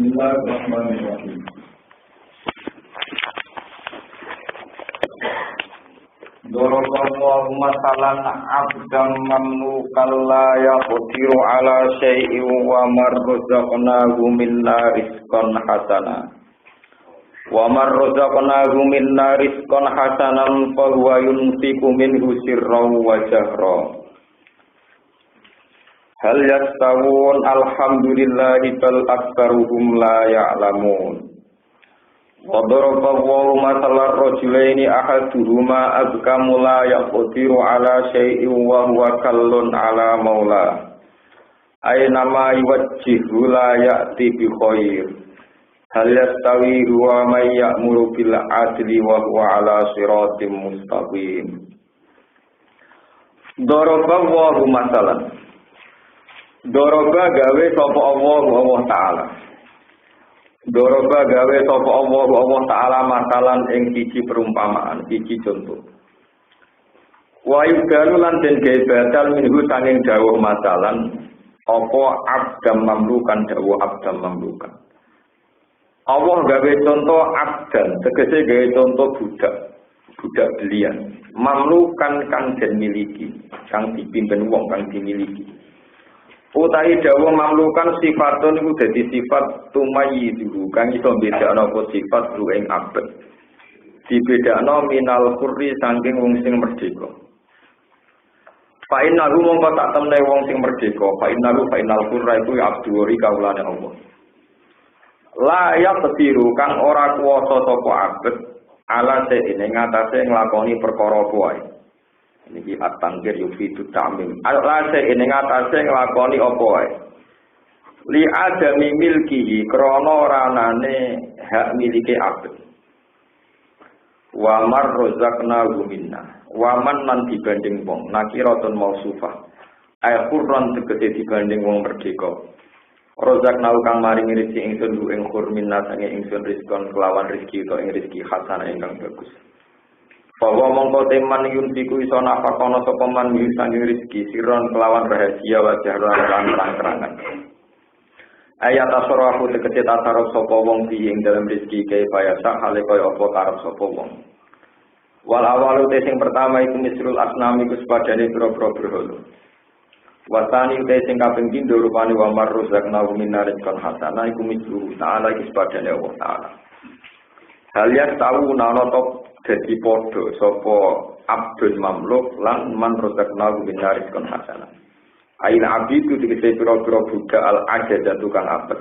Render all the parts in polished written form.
Bismillahirrahmanirrahim. Doroballahu masalan abdan mamlukan la yaqdiru ala syai'in wa marrazaqnahu minna rizqan hasana. Wa marrazaqnahu minna rizqan hasanan fa huwa yunfiqu minhu sirran wa jahra. Hal yastawun alhamdulillahi bal aktsaruhum la ya'lamun. Wa daraballahu masalan rajulaini ahaduhuma azkamu la yaqdiru ala syai'in wa huwa kallun ala maula. Aina ma yuwajjihu la ya'ti bi khair. Hal yastawi huwa may ya'muru bil adli wa huwa ala siratim mustaqim. Daraballahu masalan. Doroba gawe sapa Allah Ta'ala. Doroba gawe sapa Allah Ta'ala masalan ing siji perumpamaan, siji contoh. Wa yudalu lan den gawe badal minhu sanging dawuh masalan apa abdam mamlukan dawuh abdam mamlukan. Allah gawe contoh abdan, tegese gawe contoh budak belian. Mamlukan kang den miliki, kang dipimpin wong kang dimiliki. Utahi dawa mamlukan sifatun iku dadi sifat tumayyidu kang iso bedakno apa sifat lu ing abad. Dibedakno minal hurri saking wong sing merdeka. Fa innahu mongko tak temne wong sing merdeka, fa inal hurra iku abduri kaulane Allah. La yaqdiru kang ora kuwasa sapa abad ala ing ngatasé nglakoni perkara kuwi. Niki at-tangkir yufidu ta'mim. Alase ing atase nglakoni apa wae. Li adami milkihi krana ora anane hak milike abad. Wa mar razaqnahu minna. Wa man lan dibanding wong nakiratun mausufah. Ay qurran tegese dibanding wong merdeka. Razaqnahu kang maringi rezeki ingsun ing khurminna sange ingsun rizkon kelawan rezeki utawa ing rezeki hasanah ingkang bagus. Bahwa mongko teman yuntiku iso nafakono sapa man sangi rezeki siron kelawan rahasia wa jahran lan terang-terangan. Ayat asrafu tegese tasarruf sapa wong ing dalam rezeki kaya bayasa hale kaya apa karep sapa wong. Wal awalu te sing pertama iku misrul asnami iku sepadane pira-pira berhala. Wasani te sing kaping pindho rupane wa marruzaqna minarik kon hasanah iku misru ta'ala iki sepadane Allah Ta'ala. Halian tahu nanotok dadi padha sapa abdul mamluk lan man rozakna bin rizqan hasanah. Ail abidu tegese pira-pira budak al ajadah tukang abet.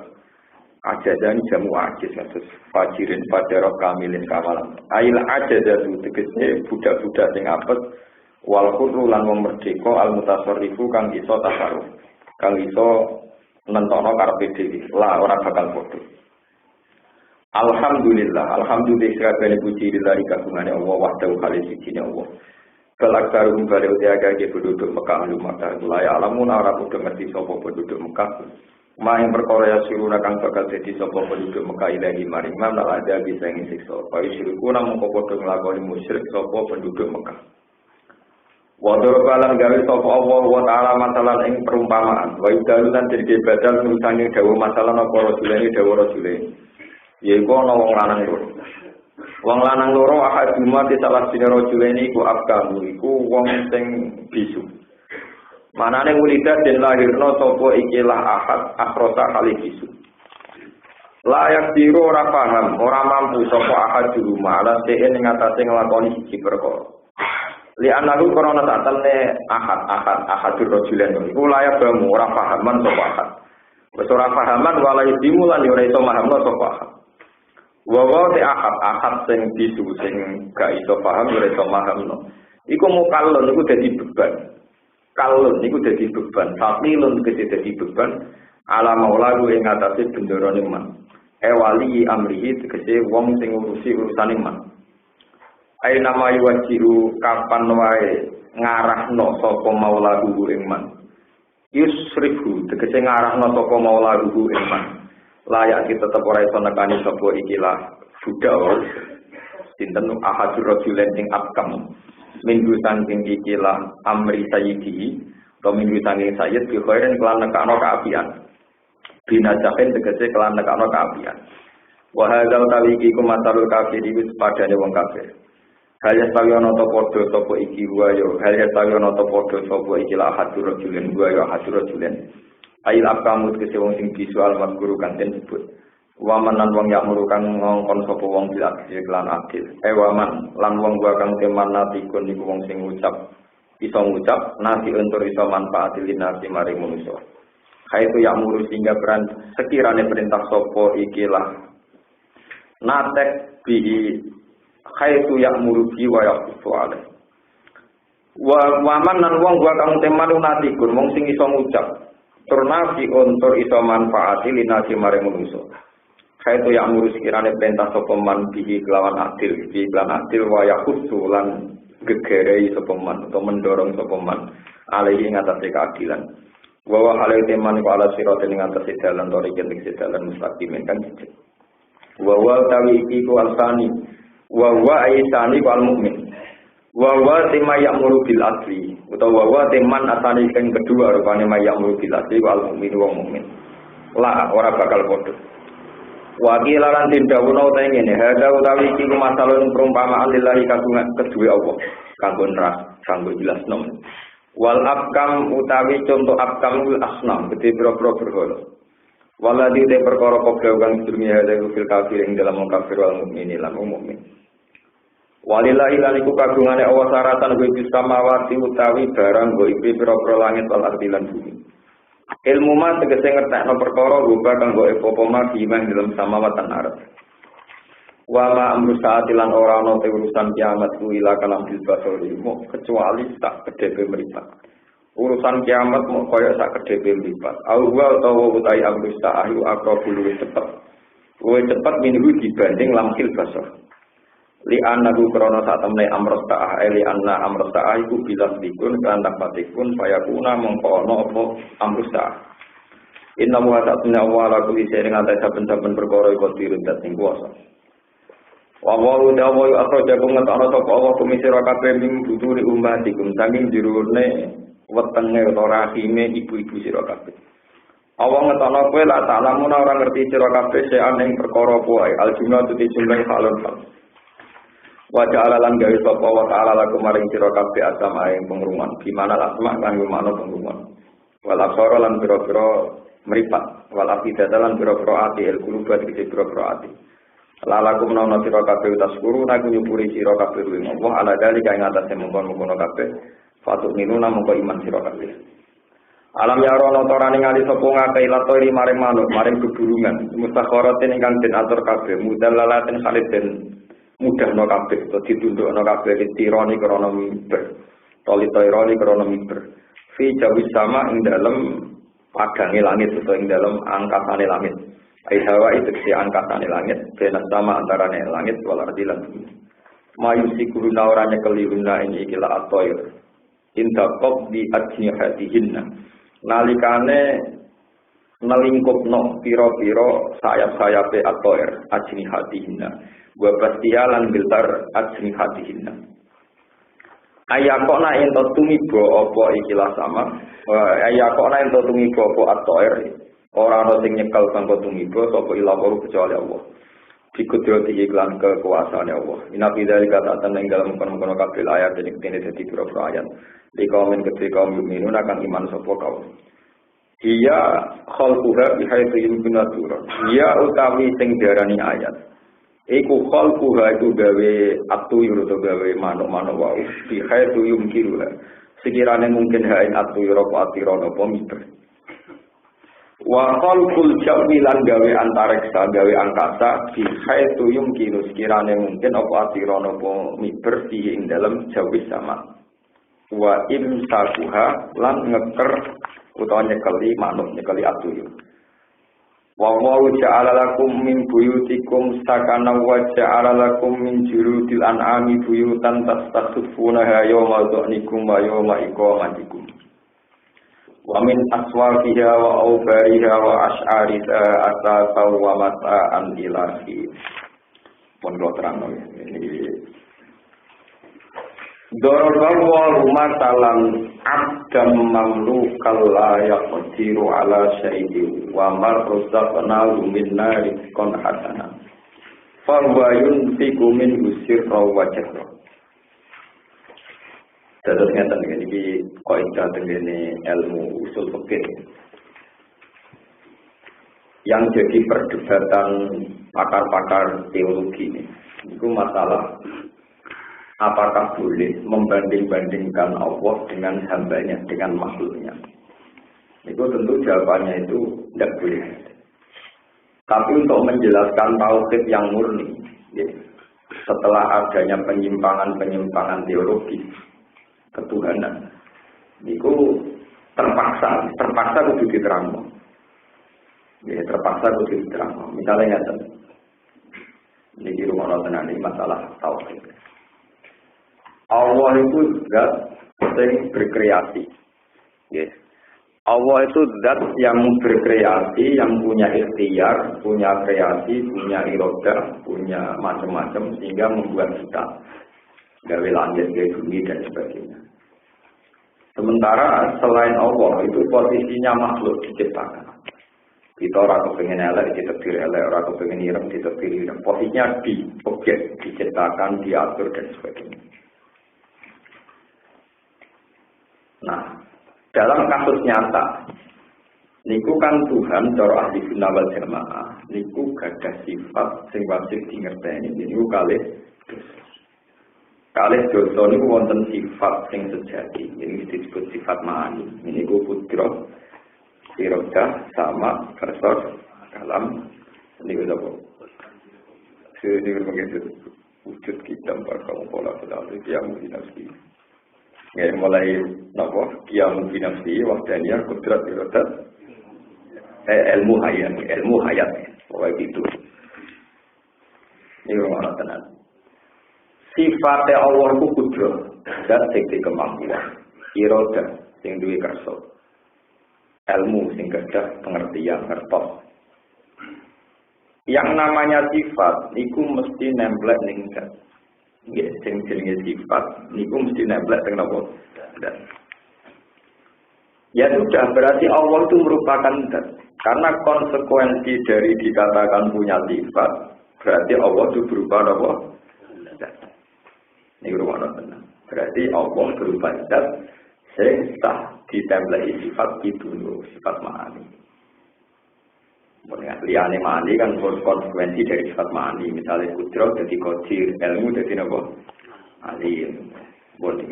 Ajadah jamu ajis kados fajirin padha kamilin kawalan. Ail ajadah tegese budak-budak sing abet wal qurru lan wong merdeka al mutasarrifu kang iso tasarruf. Kang iso nentono karepe dhewe. Lah ora bakal padha. Alhamdulillah kabeh puji lillahi kagungane Allah wahdahu khalis siji Allah. Kelak karum bare utia kage penduduk Mekah lumata laya alamun ora kudu ngerti sapa penduduk Mekah. Maing perkara ya siruna kang bakal dadi sapa penduduk Mekah ilahi maring man la ada bisa ing siksa. Kaya siriku namung padha nglakoni musyrik sapa penduduk Mekah. Wa dorobalan gawe sapa Allah wa ta'ala masalan ing perumpamaan. Wa idalan dadi badal nusange dawuh masalah apa rasulane dawuh rasulane. Yaiku ana wong lanang loro. Wong lanang loro ahaduma di salah siji rajulene iku abkamu iku wong sing bisu. Manane mulida den lahirna sapa ikilah ahad akhrosa kali bisu. Layak diru ora paham, ora mampu sapa ahad di rumah ala seen ing atase nglakoni siji perkara. Li anahu korona tak temne ahadur rajulen iku layak bamu ora pahaman sapa ahad. Wis ora pahaman walai dimulan ora iso mahamno sapa ahad. Wawa te ahad sing bisu sing gak iso paham ora iso mahamno. Iku mukallon iku dadi beban. Kalon iku dadi beban, tapi lon gede dadi beban ala maulaku ing atase bendarane man. Wali amrihi tegese wong sing ngurusi urusane man. Ai nama wajiru kapan wae ngarahno sapa maulaku ing man. Yusrifu tegese ngarahno sapa maulaku ing man. layak kita tetep ora iso nekani sapa ikilah budak sinten ahadur rajulen sing akam minggu saking ikilah amri sayyidi atau minggu saking sayyid bi khairin kelan nekano kaapian binajahin tegese kelan nekano kaapian wa hadzal tawiki kumatalul kafir iku padane wong kafir hal yastawi ana ta padha sapa iki wayo hal yastawi ana ta padha sapa iki la hadur rajulen wayo hadur rajulen ail akamu tegese wong sing visual mazkuru kan den sebut waman lan wong yak murukan ngongkon sapa wong bil adil lan adil waman lan wong gua kang teman natikun niku wong sing iso ngucap nasi untuk iso manfaat linasi maring manusa kaitu yak muru sehingga peran sekirane perintah sapa ikilah natek bi khaitu ya'muruki wa yaqutu alai wa man lan wong gua kang teman natikun wong sing iso ngucap turnafi untuk iso manfaati linasi maring manusa khaitu ya'muru sekirane perintah sapa man bihi kelawan adil bi lan adil wa yaqutu lan gegerei sapa man atau mendorong sapa man alaihi ngatasi keadilan wa alaihi teman ku ala sirat ing ngatasi dalan toriken ing dalan mustaqim kan wa tawi iki ku alsani wa aisani wal mukmin wa tema ya'muru bil adli utawa wa teman asani kang kedua rupane ya'muru bil adli wal mukmin wong mukmin la ora bakal padha wa kilalan dindawuno ta ngene hadza utawi iki masalah perumpamaan lillahi kagungan kedue Allah kanggo neras kanggo jelasno wal abkam utawi contoh abkam ul asnam gede boro-boro berhala waladi te perkara kobra kang dunya hadza fil kafir ing dalam kafir wal mukmin lan mukmin walillahi lan iku kagungane Allah saratan wa bis samawati utawi barang go iku pira-pira langit wal ardi lan bumi ilmu ma tegese ngertekno perkara rupa kang go apa ma diman dalam samawat lan ardh wa ma amru saati lan ora ana te urusan kiamat ku ila kalam bil basari kecuali sak kedhe mripat urusan kiamat mau kaya sak kedhe mripat au wa utawa utai amru saati aqrabul cepet minggu dibanding lamkil basar li annahu krana sak temne amros ta'ah li anna amros ta'ah iku bilas dikun kan tapatikun fayakuna mongko ana apa amros ta'ah inna wa ta'ala wa la kulli shay'in ada saben-saben perkara iku dirun dadi kuwasa wa wa dawa akhrajakum ngatana sapa Allah kumisira kabeh ming buturi ummatikum saking dirune wetenge utawa rahime ibu-ibu sira kabeh Allah ngetana kowe la ta'lamun ora ngerti sira kabeh sean ing perkara apa wae aljumlah tu dijumlahi falun fal wa ja'ala lan gawe sapa wa ta'ala lakum maring sira kabeh asma ing pengruman gimana asma kang mana pengruman wal absara lan pira-pira mripat wal afidata lan pira-pira ati el kulubat iki pira-pira ati lalakum nauna sira kabeh taskuru nak nyupuri sira kabeh ing Allah ala dalika ing atase mongkon-mongkon kabeh fatuk minuna mongko iman sira kabeh alam ya rono torane ngali sapa ngakeh latori maring manuk maring beburungan mustakharatin ingkang den atur kabeh mudallalatin khalidin mudahno kabeh to ditundukno kabeh ditironi krana mimbar tolitironi krana mimbar fi jawis sama ing dalem padange langit utawa ing dalem angkasane langit ai hawa itu si angkasane langit benas sama antarane langit wal ardi lan bumi mayusiku ora nyekeli guna ing iki la atoir indaqab di ajnihatihinna nalikane nelingkupno pira-pira sayap-sayape atoir ajnihatihinna wa bastialan biltar ajnihatihinna ayakona ento tumiba apa ikilah sama ayakona ento tumiba apa atoir ora ana sing nyekel sangko tumiba sapa ilawu kecuali Allah dikudrati iklan kekuasaane Allah inabi dari kata teneng dalam kono-kono kabeh ayat dening dene dadi pira-pira ayat di kaum ketika mukminun akan iman sapa kaum iya khalquha bihaitsu yumkinatur iya utawi sing diarani ayat iku khalquha itu gawe atuyur utawa gawe manuk-manuk wae bihaitsu yumkinuha sekirane mungkin hain atuyur apa atiron apa miber wa khalqul jawi lan gawe antariksa gawe angkasa bi khaitu yumkinu sekirane mungkin apa atiron apa miber ing dalam jawi sama wa imsakuha lan ngeker utawa nyekeli manuk nyekeli atuyur wa ja'ala lakum min buyutikum sakana wa ja'ala lakum min jurudil an'ami buyutan tastakhfunaha yawma dhanikum wa yawma iqamatikum Wa min aswafiha wa aubariha wa ash'ariha asasa wa mata'an ilahi. Pun kalau terang ini. Dorobawa rumah talam abdam mamlukal la yaqdiru ala syai'in wa marrozaqna minna rizqan hasana fa huwa yunfiqu min sirra wa jahra. Dados ngeten iki kaidah tengene ilmu usul fikih. Yang jadi perdebatan pakar-pakar teologi ini, itu masalah apakah boleh membanding-bandingkan Allah dengan hambanya, dengan makhluknya. Itu tentu jawabannya itu tidak boleh. Tapi untuk menjelaskan tauhid yang murni, ya, setelah adanya penyimpangan-penyimpangan teologi ketuhanan, itu terpaksa kudu diterangkan. Ya, terpaksa kudu diterangkan. Misalnya ini di rumah Allah ini masalah tauhid. Allah itu zat yang berkreasi. Yes. Allah itu zat yang berkreasi, yang punya ikhtiar, punya kreasi, punya irodah, punya macam-macam sehingga membuat kita gawe langit, gawe bumi dan sebagainya. Sementara selain Allah itu posisinya makhluk diciptakan. Kita orang kepengen elek, ditekdir elek, orang kepengen ireng, ditekdir ireng. Posisinya di objek diciptakan, diatur dan sebagainya. Nah, dalam kasus nyata, niku kan Tuhan cara ahli sunnah wal jamaah, niku gadah sifat sing wajib dingerteni. Niku kalih dosa niku wonten sifat sing sejati. Ini disebut sifat ma'ani. Niku putra, irodah, sama, kasar, kalam. Niku apa? Ini begitu wujud kita kamu pola selalu yang dinasti. Ya, mulai nopo kiamu binafsi wahdaniya kudrat irodat ilmu hayat pokoknya gitu. Ini rumah tenan. Sifatnya Allah ku kudrat dan sekti kemampuan irodat sing duwe kersa ilmu sing gadah pengertian ngertos. Yang namanya sifat niku mesti nemplek ning zat. Ya, sing jenenge sifat niku mesti nemplek teng napa? Ya sudah, berarti Allah itu merupakan zat. Karena konsekuensi dari dikatakan punya sifat, berarti Allah itu berupa apa? Zat. Ini berupa tenang. Berarti Allah berupa zat sing sah ditempleki sifat itu, sifat ma'ani. Liane ma'ani kan konsekuensi dari sifat ma'ani. Misalnya kudrat jadi qadir, ilmu jadi apa? Alim. Boleh.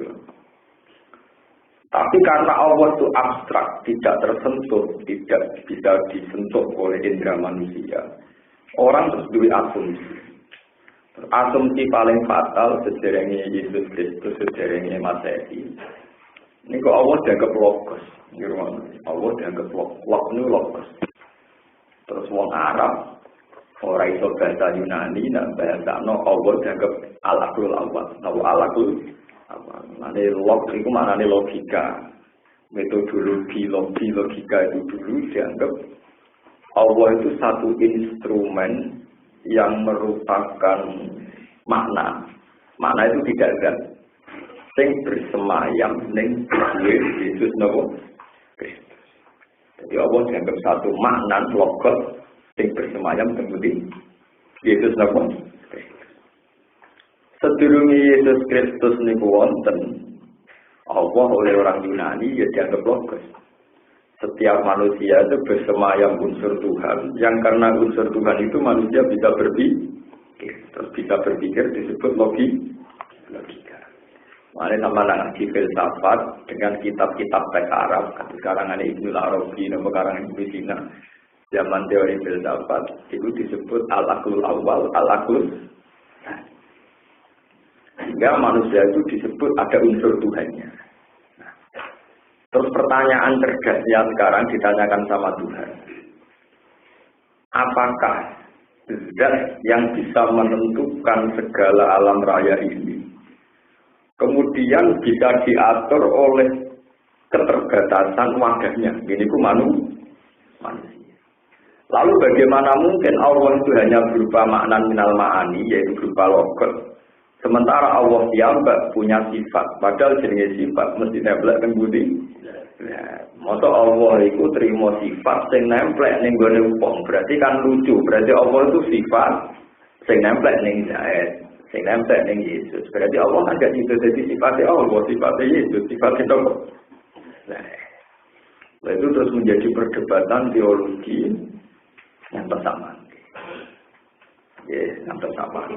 Tapi karena Allah itu abstrak, tidak tersentuh, tidak bisa disentuh oleh indera manusia, orang terus duwe asumsi. Asumsi paling fatal sederenge Yesus Kristus, sederenge Masehi. Ini kok Allah dianggap logos. Allah dianggap logos. Terus wong Arab ora iso bahasa Yunani dan bahasa Allah dianggap al-aqlul awal. Tahu al-aqlul awal. Mane log iku maknane logika. Metodologi logika itu dulu dianggap Allah itu satu instrumen yang merupakan makna. Makna itu tidak ada. Sing bersemayam ning Yesus napa? Jadi Allah dianggap satu makna logos yang bersemayam kemudian Yesus napa? Sedurunge Yesus Kristus niku wonten, Allah oleh orang Yunani ya dianggap logos. Setiap manusia itu bersemayam unsur Tuhan, yang karena unsur Tuhan itu manusia bisa berpikir, terus bisa berpikir disebut logika. Makanya sama ngaji filsafat dengan kitab-kitab teks Arab, karangan Ibnu Arabi, nama karangan Ibnu Sina, zaman teori filsafat itu disebut al-aqlul awal, al-aqlul. Sehingga manusia itu disebut ada unsur Tuhannya. Nah, terus pertanyaan cerdasnya sekarang ditanyakan sama Tuhan. Apakah zat yang bisa menentukan segala alam raya ini kemudian bisa diatur oleh keterbatasan wadahnya. Ini ku manusia. Lalu bagaimana mungkin Allah itu hanya berupa makna minal ma'ani, yaitu berupa logot. Sementara Allah piyambak punya sifat, padahal jenenge sifat mesti nemplek teng budi. Nah, masa Allah itu terima sifat sing nemplek ning gone wong, berarti kan lucu. Berarti Allah itu sifat sing nemplek ning Zaid, sing nemplek ning Yesus. Berarti Allah kan gak itu jadi sifatnya Allah, sifatnya Yesus, sifatnya Allah. Nah, itu terus menjadi perdebatan teologi yang bersamaan. Ya, yang bersamaan.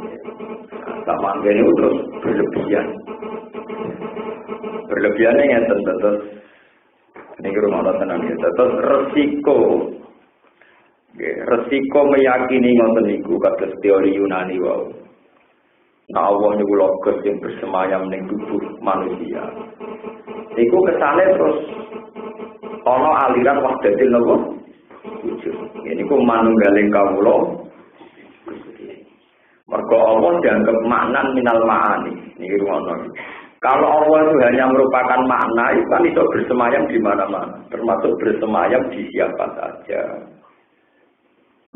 Bersamaan ini terus berlebihan. Berlebihannya yang tentu. Ini rumah Allah tenang ya. Terus resiko meyakini ngoten niku kados teori Yunani wau. Nah Allah niku logos yang bersemayam ning tubuh manusia. Iku kesane terus ana aliran wahdatil napa? Wujud. Ini ku manunggaling kawula. Mergo Allah dianggap maknan minal ma'ani. Niki ngono. Kalau Allah itu hanya merupakan makna, itu kan itu bersemayam di mana-mana, termasuk bersemayam di siapa saja.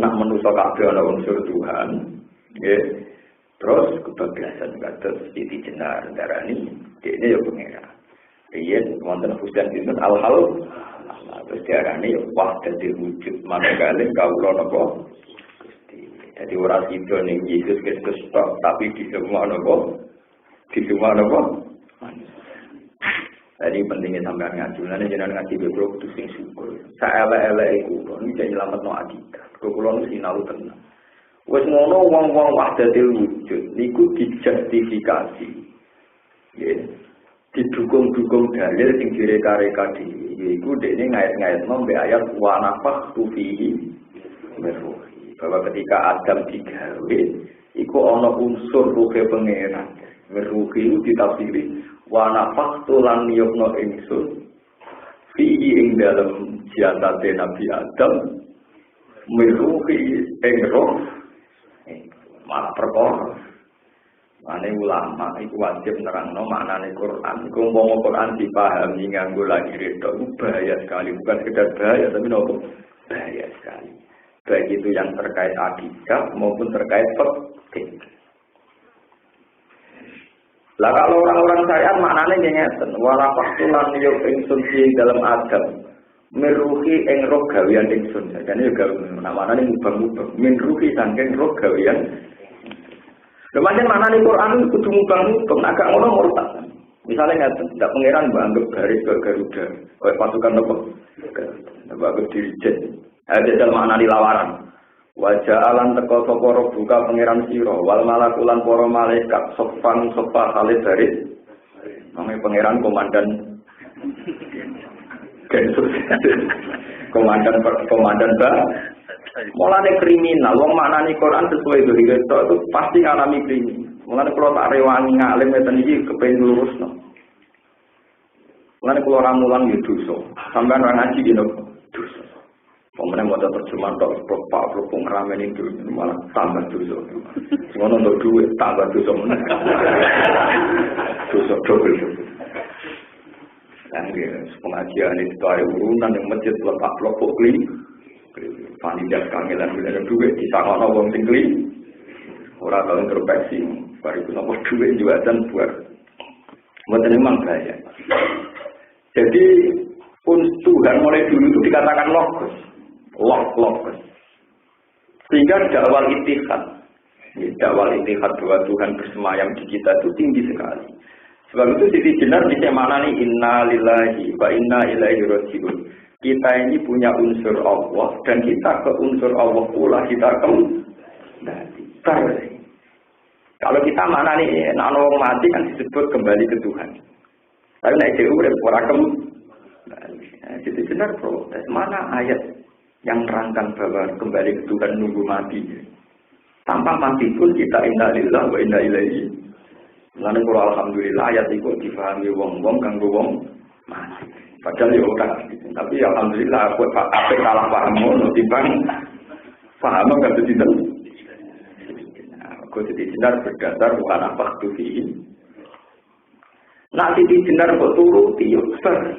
Nah, manusia kabeh ana unsur Tuhan, nggih. Terus kebablasan kados Siti Jenar darani, dene ya pengira. Riyen wonten Husain bin Al-Hal, terus darani ya wahdatul wujud, manunggaling kawula napa? Jadi orang itu nih Yesus Kristus tapi di semua nopo, di semua nopo. Jadi pentingnya sampai ngaji, nanti jangan ngaji beberapa kudu sing syukur. Saya elek kulo, ini jadi nyelamat no adikat. Kulo nu sinau tenang. Wes ngono wong-wong wahdatul wujud, niku dijustifikasi. Ya, didukung-dukung dalil sing direka-reka dhewe. Iku dekne ngait-ngaitno mbek ayat wa nafakh fihi min bahwa ketika Adam digawe, iku ana unsur ruhe pangeran. Ruhe itu ditafsiri wa nafaktu lan niyokno ingsun fihi ing dalam jasade Nabi Adam meruhi ing roh malah perkara. Mane ulama iku wajib nerangno maknane Quran. Iku umpama Quran dipahami nganggo lagi redo bahaya sekali, bukan sekedar bahaya tapi nopo bahaya sekali. Baik itu yang terkait akidah maupun terkait fikih. Lah kalau orang-orang syariat maknanya ngeten, wala faqtulan yuk ingsun fi dalam Adam meruhi ing roh gawean ingsun. Jane yo gawe maknane mubang-mubang, min ruhi saking roh gawean. Lha pancen maknane Quran kudu mubang-mubang, agak ngono murtad. Misalnya ngeten, ndak pangeran mbok anggap garis ke Garuda, koyo pasukan nopo? Mbok anggap dirijen. Ada dalam makna dilawaran. Wajah alam teko soporo buka pangeran siro. Wal malakulan poro malaikat sofan sofa kali baris. Namanya pangeran komandan. Gensus. Komandan bah. Mulane kriminal. Wong maknani Quran sesuai dengan itu pasti ngalami kriminal. Mulane kalau tak rewangi ngalim ngeten iki kepengin lurusno. Mulane kalau ramulan yo dosa. Sampeyan ra ngaji dino dosa. Pemenang mau terjemahan tak pelopong ramen itu malah tambah dosa. Semua untuk duit tambah dosa mana? Dosa double. Dan pengajian itu ada urunan yang masjid lepak pelopok kli. Panitia kangelan bila duit di sana orang tinggi. Orang tahu introspeksi. Baru itu nopo duit juga dan buat. Buat memang bahaya. Jadi Tuhan mulai dulu itu dikatakan logos. Logos. Sehingga dakwal ittihad bahwa Tuhan bersemayam di kita itu tinggi sekali. Sebab itu Siti Jenar bisa maknani inna lillahi wa inna ilaihi raji'un. Kita ini punya unsur Allah dan kita ke unsur Allah pula kita kembali. Kalau kita maknani nek ana mati kan disebut kembali ke Tuhan. Tapi nek dhewe urip ora kembali. Siti Jenar protes mana ayat yang terangkan bahwa kembali ke Tuhan nunggu mati. Tanpa mati pun kita inna lillahi wa inna ilaihi. Mulane kula alhamdulillah ayat iku difahami wong-wong kanggo wong mati. Padahal ya ora. Tapi alhamdulillah aku apik salah paham ngono timbang paham kan dinten. Aku jadi benar berdasar bukan apa tuh ini. Nak titi jenar kok turuti yo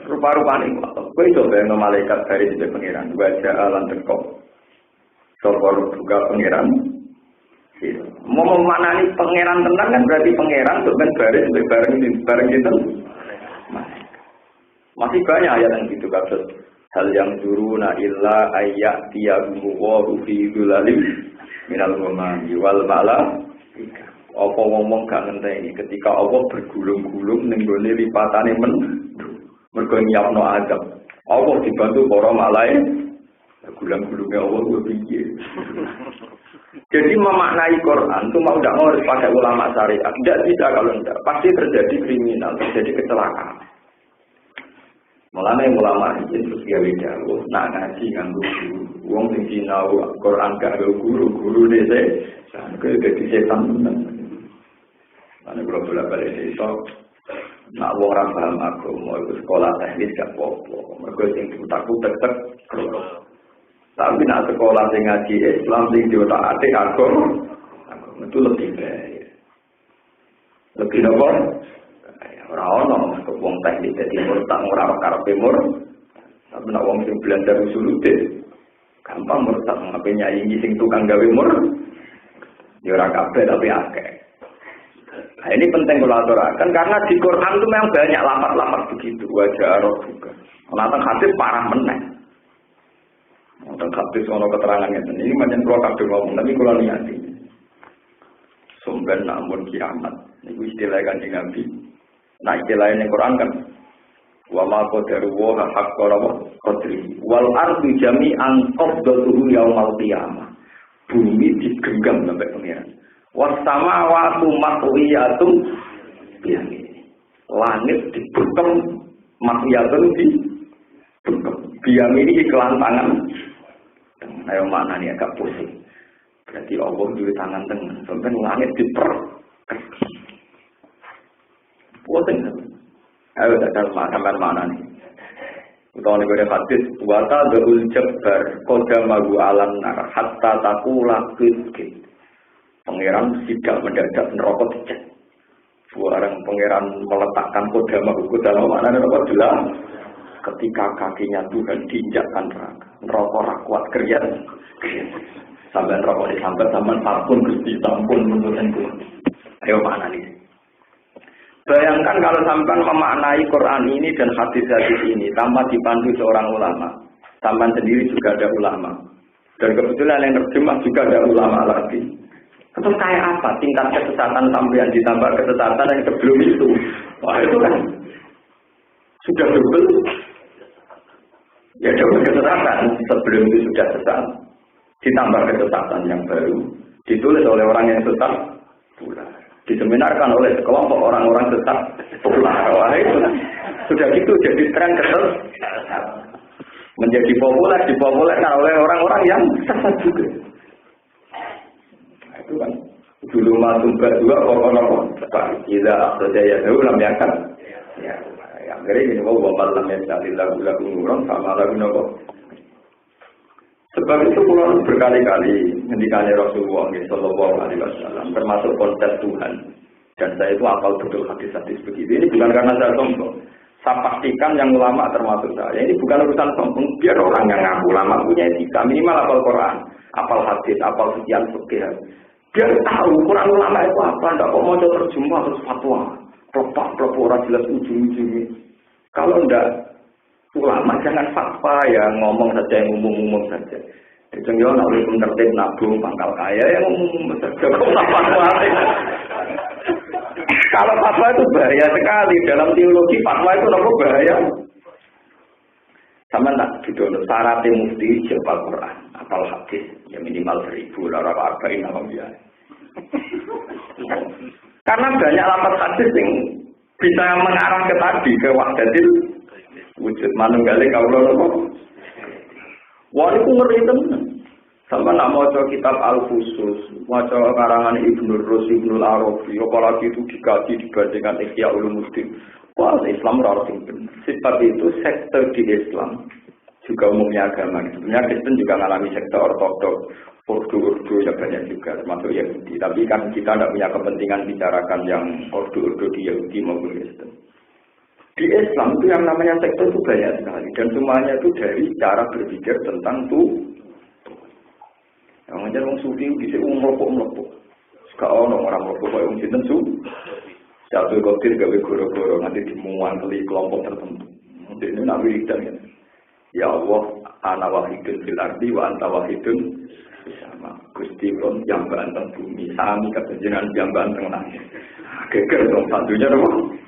rupa-rupane kok. Kowe coba no malaikat dari sing pangeran wajah alam teko. Sopor buka pangeran. Mau memanani pangeran tenan kan berarti pangeran bukan bareng itu. Masih banyak ayat yang gitu kasus. Hal yang turuna illa ayat tiyahu wa fi dzulalim minal ghamami wal mala. Apa ngomong gak ngenteni ketika Allah bergulung-gulung ning gone lipatane mergo nyiapno azab. Allah dibantu para malaikat. Gulung-gulungnya Allah ku piye. Jadi memaknai Quran itu mau tidak mau harus pakai ulama syariat. Tidak bisa kalau tidak. Pasti terjadi kriminal, terjadi kecelakaan. Mulanya ulama ini terus dia beda. Nak ngaji nganggu guru. Uang sing sinau Quran gak ada guru desa. Saya jadi setan benar. Karena kalau bolak-balik desa, nak uang orang paham aku mau ke sekolah teknis gak apa-apa. Mereka yang diutak-utak tapi nak sekolah sing ngaji Islam sing diotak-atik agama itu lebih baik. Lebih apa? Ora ono wong teknik dadi murtad ora karepe mur. Tapi nak wong sing belajar usuluddin gampang murtad ngapain nyai sing tukang gawe mur. Ya ora kabeh tapi akeh. Nah, ini penting kalau aturakan karena di Quran itu memang banyak lafaz-lafaz begitu wajah roh juga. Nonton hadis parah meneh. Nonton hadis ono keterangannya ini macam keluar kabeh ngomong tapi kula niati. Sumber namun kiamat. Niku istilah Kanjeng Nabi. Nah istilah yang Quran kan wa ma qadaru wa haqqara qadri wal ardu jami'an qabdatuhu yaumal qiyamah. Bumi digenggam sampai pengiran. Was samawati matwiyatum biyamini. Langit dibukem matwiyatun di bukem. Biyamini iklan tangan. Ayo mana nih agak pusing. Berarti Allah di tangan tengah. Sampai langit diper. Pusing. Ayo datang makan mana nih. Utawa nek ora hadis wata dul jabbar qadamahu alam nar hatta taqula qid. Pangeran tidak mendadak neraka dicek. Barang pangeran meletakkan qadamahu dalam mana neraka jelas. Ketika kakinya Tuhan diinjakkan neraka. Neraka ora kuat kerja. Sampai neraka disambat sampean sampun Gusti sampun menurun Tuhan. Ayo mana nih. Bayangkan kalau sampai memaknai Quran ini dan hadis-hadis ini tanpa dipandu seorang ulama. Sampai sendiri juga ada ulama. Dan kebetulan yang terjemah juga ada ulama lagi. Itu kayak apa? Tingkat kesesatan sampai ditambah kesesatan yang sebelum itu. Wah itu kan sudah double. Ya double kesesatan. Sebelum itu sudah sesat. Ditambah kesesatan yang baru. Ditulis oleh orang yang sesat pula. Diseminarkan oleh sekelompok orang-orang sesat pula. Wah itu sudah gitu jadi tren kesesatan. Menjadi populer, dipopulerkan oleh orang-orang yang sesat juga. Nah, itu kan dulu masuk berdua pokok-pokok sekali. Jika akhdaya dahulu lam yakan. Ya, yang kering ini bahwa malam yang tadi lagu-lagu ngurang sama lagu nopo. Sebab itu pulau berkali-kali ngendikane Rasulullah Sallallahu Alaihi Wasallam termasuk konsep Tuhan. Dan saya itu apal betul hadis-hadis begitu. Ini bukan karena saya sombong. Saya pastikan yang ulama termasuk saya. Ini bukan urusan sombong. Biar orang yang ngaku ulama punya etika. Minimal apal Quran, apal hadis, apal sekian sekian. Biar tahu Quran ulama itu apa. Tidak kok mau terjemah terus fatwa. Pelopor orang jelas ujung-ujungnya. Kalau tidak ulama jangan fatwa ya ngomong saja yang umum-umum saja. Jangan nak boleh menertib nabung pangkal kaya yang umum saja. Kalau fatwa itu bahaya sekali dalam teologi fatwa itu nopo bahaya. Sama tak gitu syaratnya mufti jawab Quran, apal hadis ya minimal 1000 lara arba'in nama dia. Karena banyak lafaz hadis yang bisa mengarah ke tadi ke wahdatil wujud manunggalnya kaulah nopo. Wah itu ngeri teman. Sama nak maca kitab Al-Fusus, maca karangan Ibnu Rus, Ibnu Arabi, apalagi itu dikaji dibandingkan Ihya Ulumuddin. Wah Islam ora sing bener. Sebab itu sekte di Islam juga umumnya agama. Sebenarnya Kristen juga mengalami sekte ortodoks, urdu ya banyak juga termasuk Yahudi. Tapi kan kita tidak punya kepentingan bicarakan yang urdu di Yahudi maupun Kristen. Di Islam itu yang namanya sektor itu banyak sekali dan semuanya itu dari cara berpikir tentang tuh. Yang macam orang sufi bisa melopok. Sekarang orang melopok orang cinta su. Satu kotir gawe goro-goro nanti dimuang kali kelompok tertentu. Ini nak wiridan ya. Ya Allah, ana wahidun fil ardi wa anta wahidun sama. Gusti kon yang banteng bumi, sami kejenengan yang banteng langit. Geger dong satunya dong.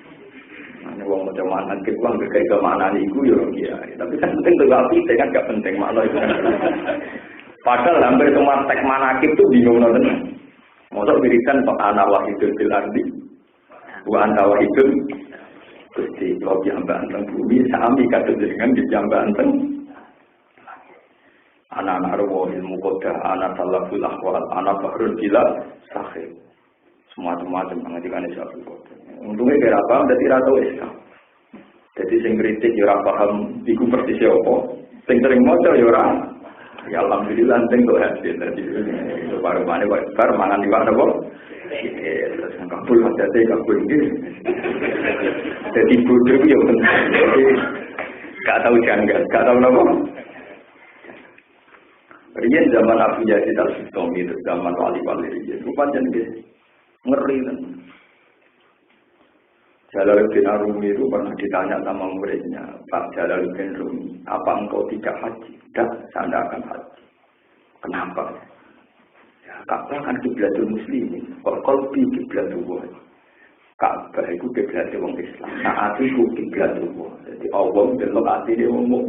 Ana wong macam mana ke wong geger ke mana niku yo ya. Tapi kan penting tuh api kan gak penting makna itu. Padahal hampir semua teks manakib tuh bingung tenan. Mosok wiridan kok ana wahidun fil ardi wa anta wahidun Gusti kalau jambaan bumi sami kata dengan di jambaan anak-anak roh ilmu koda, anak salaful akhwal, anak bahrul gila, sahih. Semua-semacam mengajikan Islam koda. Untungnya kira paham, jadi rata Islam. Jadi sing kritik ya paham, iku persis apa. Sing sering moco ya ora. Ya alhamdulillah sing kok hasil. Jadi itu baru mana bar mangan di mana kok. Terus kabul hati kabul gitu. Jadi bodoh ya benar. Jadi gak tahu janggal, gak tahu apa. Rian zaman Abu Yazid Al-Bustami itu zaman wali-wali Rian. Rupanya ngeri kan. Jalaluddin Arumi itu pernah ditanya sama muridnya, Pak Jalaluddin Rumi, apa engkau tidak haji? Tidak, saya tidak akan haji. Kenapa? Ya, Ka'bah kan kiblatul muslimin, qalbi kiblatul wah. Ka'bah itu kiblatul wong Islam, hati itu kiblatul wah. Jadi Allah delok hati dia ngomong.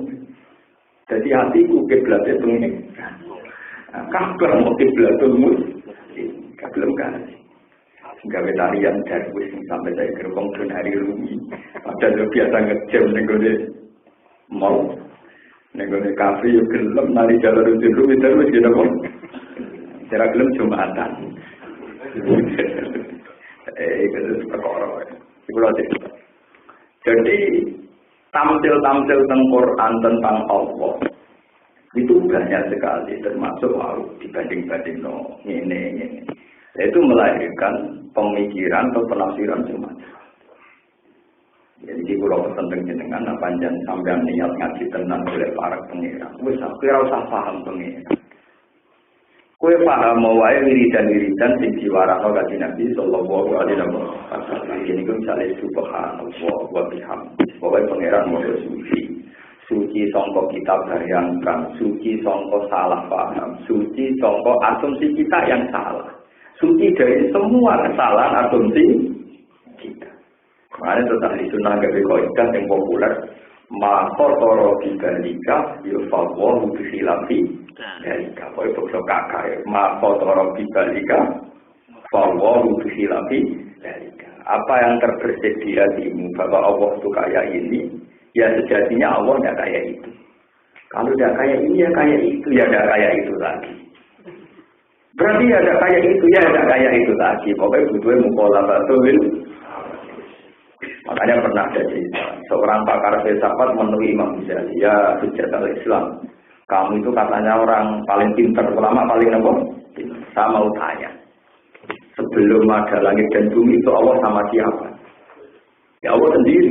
Jadi hatiku kiblatul pengen. Ka'bah mau kiblatul muslimin, belum kan? Gawe tarian darwis sampai saya gerbong dan hari Rumi. Padahal biasa ngejam nenggone mau nenggone kafe yo gelem nari jalan rutin Rumi terus gitu kok. Cara gelem Jumatan. Itu perkara. Iku lho. Jadi tampil-tampil tentang Quran tentang Allah itu banyak sekali termasuk dibanding-banding ini. Itu melahirkan pemikiran atau penafsiran semacam. Jadi di pulau tentang jenengan panjang sampean niat ngaji tenang oleh para pengira. Wes kira usah paham pengira. Kue paham mau wae wiridan sing diwarahno kanjeng Nabi sallallahu alaihi wasallam. Ini ku misale subhanallah wa bihamdihi. Pokoke pengiran mau suci. Suci sangka kitab bayangkan, suci sangka salah paham, suci sangka asumsi kita yang salah. Suci dari semua kesalahan asumsi kita. Kemarin tentang di sunnah gawe kaidah yang populer, maka toro bibalika yufawwahu bihilafi dalika. Pokoke bokso kakak, maka toro bibalika fawwahu bihilafi dalika. Apa yang terbersih di hatimu bahwa Allah itu kayak ini, ya sejatinya Allah tidak kayak itu. Kalau tidak kayak ini, ya kayak itu, ya tidak kayak itu lagi. Berarti ada kayak itu, ya ada kayak itu lagi. Pokoknya butuhnya mukhalafatul. Makanya pernah ada cerita, seorang pakar filsafat menemui Imam Ghazali, ya hujjat al-Islam. Kamu itu katanya orang paling pintar, ulama paling apa? Saya mau tanya. Sebelum ada langit dan bumi itu Allah sama siapa? Ya Allah sendiri.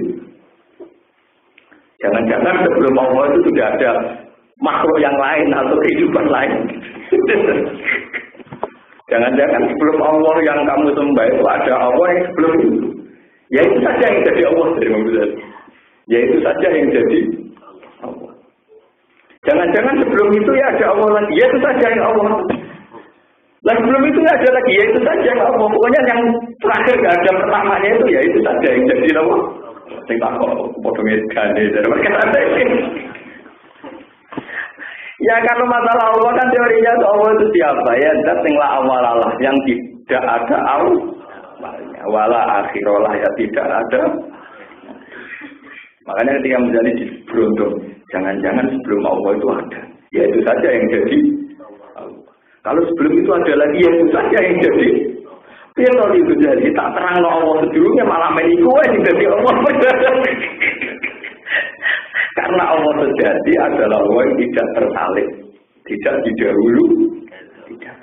Jangan-jangan sebelum Allah itu sudah ada makhluk yang lain atau kehidupan lain. Jangan-jangan sebelum Allah yang kamu sembah itu ada Allah yang sebelum itu. Ya itu saja yang jadi Allah dari Muhammad. Ya itu saja yang jadi Allah. Jangan-jangan sebelum itu ya ada Allah lagi. Ya itu saja yang Allah. Dan sebelum itu ya ada lagi. Ya itu saja yang Allah. Pokoknya yang terakhir gak ada pertamanya itu ya itu saja yang jadi Allah. Sing tak kok potongnya gane dari mereka ada ini. Ya kalau masalah Allah kan teorinya Allah itu siapa ya? Dat tinggal awal-awal yang tidak ada awalnya, wala akhirolah ya tidak ada. Makanya ketika menjadi beruntung, jangan-jangan sebelum Allah itu ada. Ya itu saja yang jadi Allah. Kalau sebelum itu ada lagi, ya itu saja yang jadi. Ya kalau itu jadi tak terang Allah sebelumnya malah meniku yang jadi Allah. Karena Allah sejati adalah Allah yang tidak tersalib, tidak didahulu, tidak.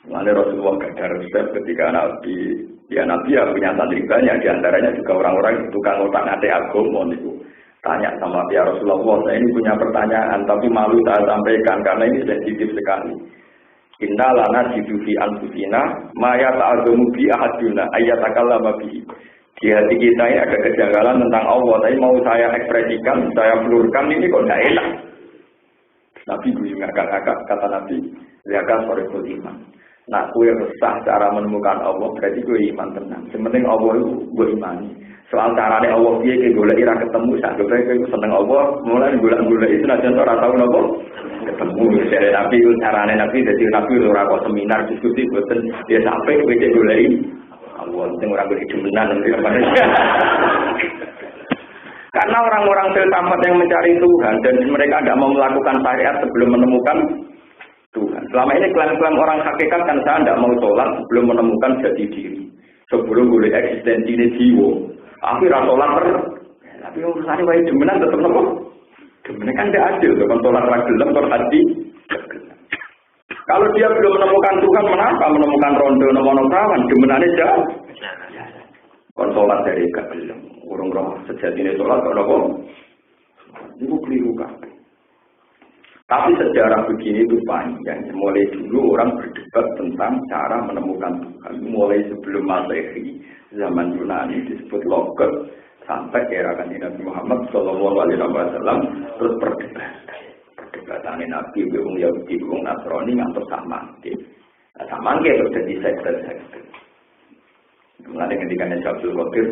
Lalu Rasulullah gak ada resep ketika Nabi Ya Nabi ya punya santri banyak, diantaranya juga orang-orang tukang otak-atik agama itu. Tanya sama ya Rasulullah, saya ini punya pertanyaan, tapi malu saya sampaikan karena ini sensitif sekali. Inna lana jidufi anfusina, maya ta'adumu bi ahaduna, ayatakallama bihi. Di hati kita ini ada kejanggalan tentang Allah, tapi mau saya ekspresikan, saya flurkan, ini kok tidak enak. Nabi guyu ngakak-ngakak, kata Nabi, lihatkan sore iman. Nah, gue resah cara menemukan Allah, berarti gue iman tenang. Sementing Allah itu gue imani. Soal caranya Allah dia ke golek ira ketemu, sak gue itu seneng Allah, mulai golek itu nanti ora tau napa ketemu. Dari Nabi itu caranya Nabi, jadi Nabi ora kok seminar diskusi boten dia sampai gue golek Allah, sing ora golek demenan. Karena orang-orang filsafat yang mencari Tuhan dan mereka tidak mau melakukan syariat sebelum menemukan Tuhan. Selama ini klaim-klaim orang hakikat kan saya tidak mau sholat sebelum menemukan jati diri. Sebelum boleh eksistensi ini jiwa. Akhirnya sholat tapi urusannya wajib demenan tetap nopo. Demenan kan tidak adil. Kalau sholat ragilem berhati. Kalau dia belum menemukan Tuhan, kenapa menemukan rondo nomonokawan? Demenannya jauh. Kalau sholat dari ragilem. Urung roh sejatinya sholat kalau nopo. Itu keliru kan. Tapi sejarah begini itu panjang. Mulai dulu orang berdebat tentang cara menemukan Tuhan. Mulai sebelum Masehi, zaman Yunani disebut logot, sampai era kanjeng Nabi Muhammad SAW terus perdebatan Nabi, wong Yahudi, wong Nasrani ngantos samangke. Nah, samangke terus jadi sekte-sekte. Mulai ketika Abdul Qadir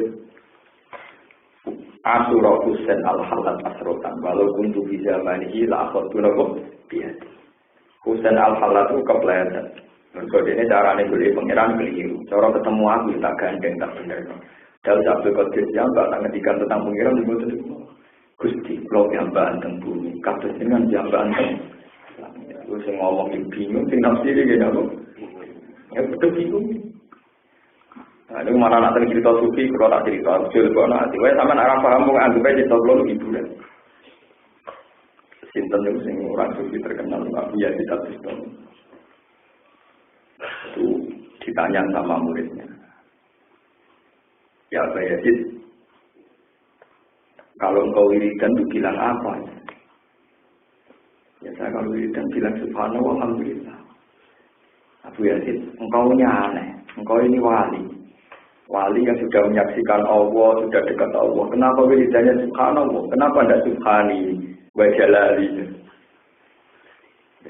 Asura Husain al-Halat asrotan walaupun tu bisa manihi la akhadtu lakum biati. Husain al-Halat itu kepleset. Mergo dene carane golek pangeran keliru. Cara ketemu aku tak gandeng tak bener. Dal Abdul Qadir jambak tak ngedikan tentang pangeran di boten. Gusti, kula jambak teng bumi. Kados dengan jambak teng. Lu sing ngomong bingung sing nafsiri ge napa? Ya betul bingung. Nah, ini mana nak cerita sufi, kalau tak cerita, jujur kalau nanti, sama nak paham, mau anggap aja cerita belum hiburan. Sinten itu sing orang sufi terkenal, Abu Yazid Al-Bustami. Itu ditanya sama muridnya. Ya Abu Yazid, kalau engkau wiridan itu bilang apa? Ya saya kalau wiridan bilang subhanallah, alhamdulillah. Abu Yazid, engkau ini aneh, engkau ini wali. Wali yang sudah menyaksikan Allah, sudah dekat Allah. Kenapa wiridannya subhanallah? Kenapa tidak subhani wa jalali?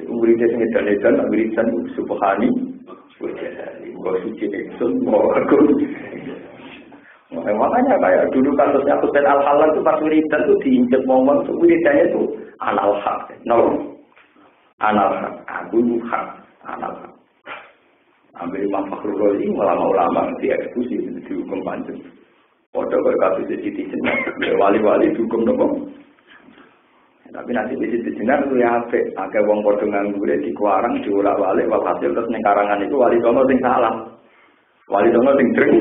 Wiridnya sing edan-edan, wiridan subhani wa jalali. Wa suci ingsun, wa agung. Makanya kayak dulu kasusnya Husain al-Halal itu pas wiridan itu diinjek momen itu wiridannya itu anal-haq. Anal-haq. Aku hak. Anal-haq. Ambil Imam Fakhrul Razi, ulama-ulama dieksekusi, dihukum panjang. Pada berkasus di Siti Jenar, wali-wali dihukum nopo. Tapi nanti di Siti Jenar itu ya apik. Akeh wong padha nganggur di kuarang diolak-walik walhasil terus ning karangan itu wali songo sing salah. Wali songo sing dreng.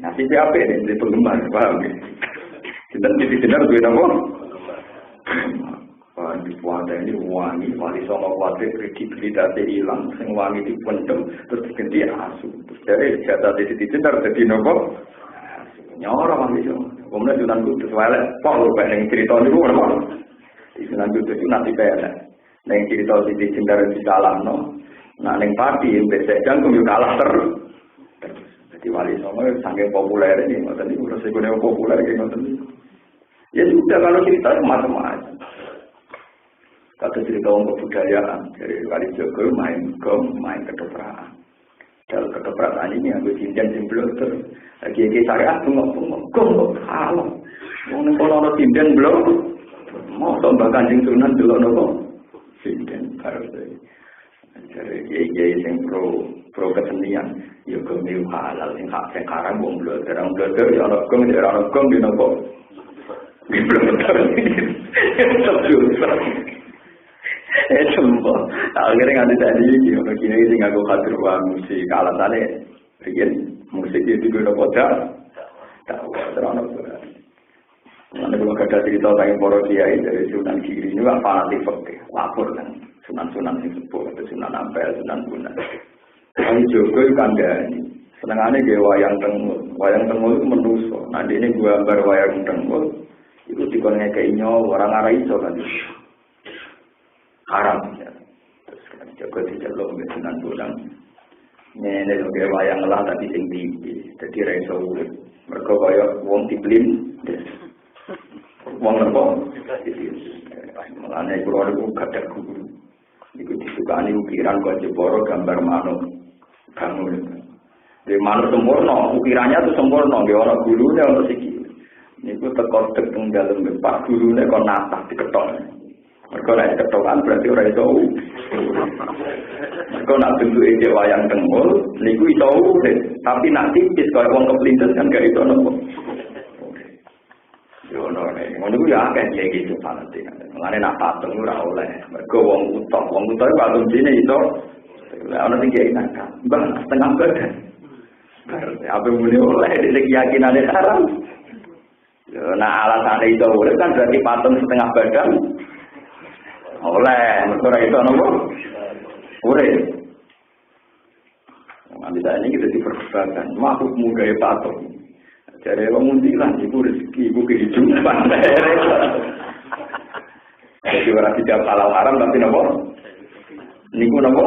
Nasib apik nek di penggemar, paham ya? Sinten Siti Jenar duwe nopo? Di puasa ini wangi, wali songo kuatir kredibilitasnya hilang, sing wangi dipendem, terus diganti asu. Terus dari jatah di Siti Jenar jadi nopo? Nyorong wali songo. Kemudian Sunan Kudus walek, kok lupa yang cerita ini gue nopo? Di Sunan Kudus itu nanti pelek. Yang cerita Siti Jenar di kalah no, nah yang pati, yang besejang itu kalah terus. Jadi wali songo saking populer ini, ngoten ini udah sebenarnya populer kayak ngoten ini. Ya sudah kalau cerita macam-macam. Kata cerita untuk budayaan dari Wali Jogo main gong, main ketoprak. Dalam ketoprak ini aku cincin belum terus. Lagi syariat bengok-bengok gong halam. Mau kalau ada cincin belum, mau tambah Kanjeng Sunan dulu nopo cincin harus dari kiai yang pro kesenian. Ya gong itu halal, yang hak sekarang gong belum terang belum ya orang gong di nopo. Belum terang ini. Sumpah, akhirnya nganti tadi, begini sih ngaku kader musik, alasannya, bikin musik itu juga kodak, tahu terang apa? Nanti kalau ada cerita tentang para kiai dari Sunan Giri ini, fanatik fakir, lapor kan, Sunan yang sepuh, atau Sunan Ampel, Sunan Bunan. Kali Jogo kan ini, Senengane ge wayang tengul. Wayang tengul itu menuso. Nanti ini gambar wayang tengul itu dikon ngekeki nyawa orang arah iso kan. Haram ya. Terus kan jaga dicelok mbek Sunan Bonang. Ngene lho ge wayang lah tapi sing tinggi. Dadi ra iso urip. Mergo kaya wong diblin. Wong napa? Mulane kula niku gadah guru. Niku disukani ukiran kok Jepara gambar manuk. Bangun. Di manuk sempurna, ukirannya itu sempurna, nggih ana gulune ana siki. Niku teko tek teng dalem Pak gurune kok natah diketok. Mergo nek ketokan berarti ora iso. Mergo nek bentuke cek wayang tengul niku iso urip, tapi nek tipis kaya wong keplintes kan gak iso nopo. Yo ono nek ngono ku ya akeh iki gitu panate. Mulane nek patung ora oleh. Mergo wong utok iku asumsine iso ana sing kiai nakal. Mbah setengah badan. Apa mulai oleh dari keyakinan haram? Nah alasan itu boleh kan berarti patung setengah badan oleh mereka itu nopo boleh. Nanti ini kita diperdebatkan makhluk muda patung. Jadi orang mundilan ibu rezeki ibu kehidupan. Jadi orang tidak halal haram tapi nopo niku nopo.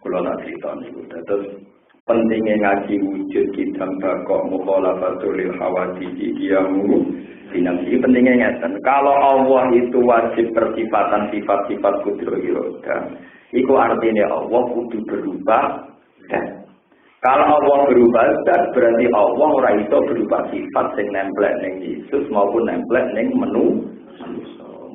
Kalau tak cerita niku, terus pentingnya ngaji wujud kita bakok mukhalafatul lil hawadits diamu dinamsi pentingnya ngeten. Kalau Allah itu wajib persifatan sifat-sifat kudro iroda, itu artinya Allah kudu berubah dan kalau Allah berubah dan berarti Allah ora iso berubah sifat sing nemplek ning Yesus maupun nemplek ning menu.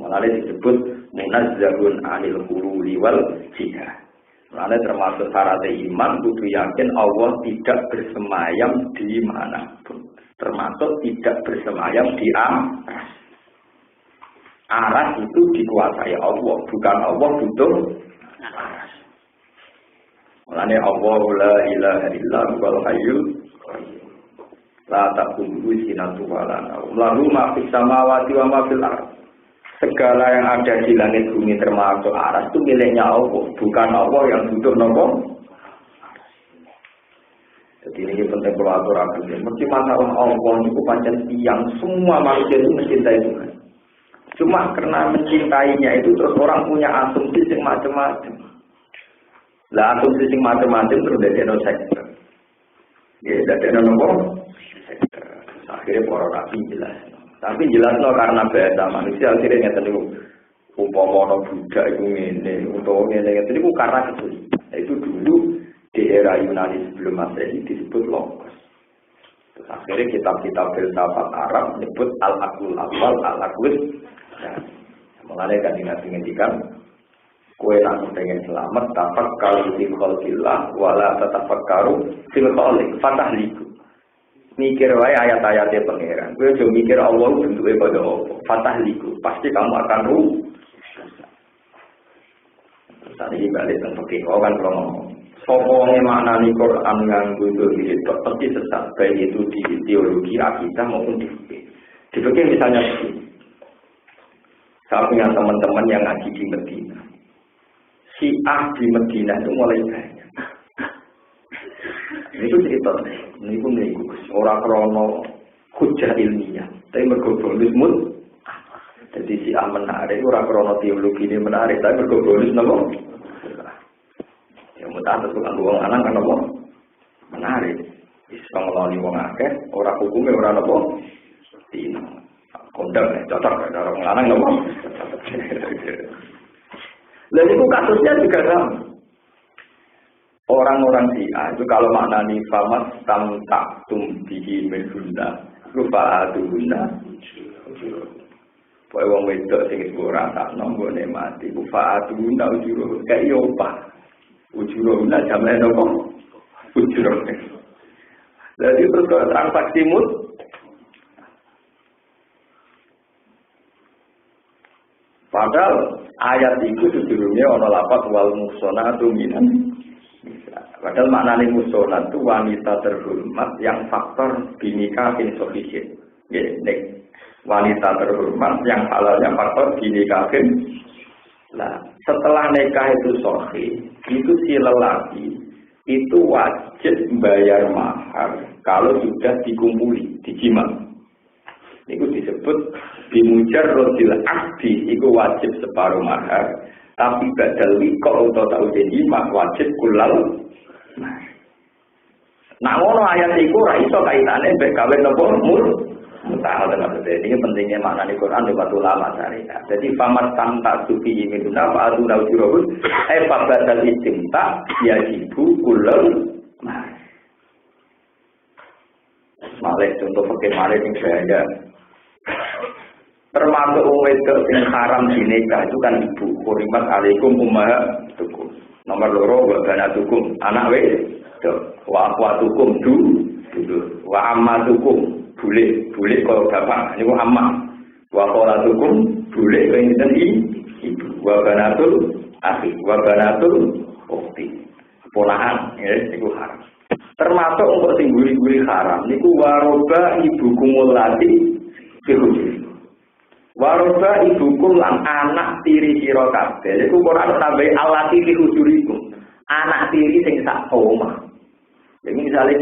Malah disebut munazzahun anil hululi wal jihad. Karena termasuk syarat iman, kudu yakin Allah tidak bersemayam di manapun. Termasuk tidak bersemayam di aras. Aras itu dikuasai Allah, bukan Allah butuh aras. Karena Allah la ilaha illa huwal hayyul qayyum. La ta'khudhuhu sinatun wa la nawm. Lahu ma fis samawati wa ma fil ardh. Segala yang ada di langit bumi termasuk aras itu miliknya Allah, bukan Allah yang butuh nopo. Jadi ini penting kalau aturakan. Mesti masalah Allah itu pancen tiang semua manusia itu mencintai Tuhan. Cuma karena mencintainya itu terus orang punya asumsi yang macam-macam. Lah asumsi yang macam-macam terus dari sektor. Ya dari nopo. Akhirnya para rapi jelas. Tapi jelas loh karena bahasa manusia akhirnya ngeten niku umpama Buddha itu ngene utawa ngene ngeten niku karena itu dulu di era Yunani sebelum Masehi disebut logos. Terus akhirnya kitab-kitab filsafat Arab menyebut al-aqlul awal al-aqlus. Mulane kan ngendikan kowe nak pengen selamat tafakkaru fil khalqillah wala tatafakkaru fil khaliq fatahliku. Mikir wae ayat-ayatnya pangeran. Kowe aja mikir Allah bentuke pada apa. Fatahliku, pasti kamu akan rugi. Tadi balik teng fikih kan kalau ngomong. Sapa wong maknani Quran nganggo dalil pasti sesat baik itu di teologi akidah maupun di fikih. Di fikih misalnya saya punya teman-teman yang ngaji di Medina. Syiah di Medina itu mulai banyak. Ini itu cerita, ini pun orang krono hujah ilmiah, tapi bergobonus mut. Jadi si menarik, orang krono teologi ini menarik, tapi bergobonus nopo. Yang mudah itu kan uang anak kan nopo menarik. Bisa ngeloni uang akeh, orang hukumnya orang nopo. Tino, kondang, cocok orang anak nopo. Lalu itu kasusnya juga sama. Orang-orang Syiah itu kalau maknani famas tamtaktum bihi minhunna rufa'atuhunna pokoke wong wedok sing ora sakno nggone mati rufa'atuhunna ujuro kaya opah ujurona jamane napa ujuro. Jadi terus transaksi mut padahal ayat itu sebelumnya ana lapat wal musonatu minan. Padahal maknanya musonat itu wanita terhormat yang faktor binikahin sofisien. Wanita terhormat yang halalnya faktor binikahin. Nah, setelah nikah itu sahih, itu si lelaki itu wajib bayar mahar kalau sudah dikumpuli, dijima. Itu disebut bimujar rodil akdi, itu wajib separuh mahar. Tapi badal wiko atau tahu jadi wajib kulal. Nah, ngono ayat iku ora iso kaitane mbek kawin napa mur. Mutahal maksudnya ini pentingnya makna di Quran lewat ulama syariah. Jadi famat tamta sufi minuna fa aduna ujurahun fa badal istimta yajibu kulal. Malih contoh pakai malih yang saya termasuk wedok yang haram dinikah itu kan ibu. Kurimat alaikum ummahatukum. Nomor 2 wa banatukum anak wedok. Wa akhwatukum dulur. Wa ammatukum bule kalau bapak niku amma. Wa khalatukum bule kaya ngeten ibu. Wa banatul akhi wa banatul ukhti. Ponakan ya iku haram. Termasuk untuk sing guri-guri haram niku waroba ibukumul lati fihujur. Waroba ibukum lan anak tiri sira kabeh. Iku Quran nambahi alati fihujurikum. Anak tiri sing sak omah. Jadi misalnya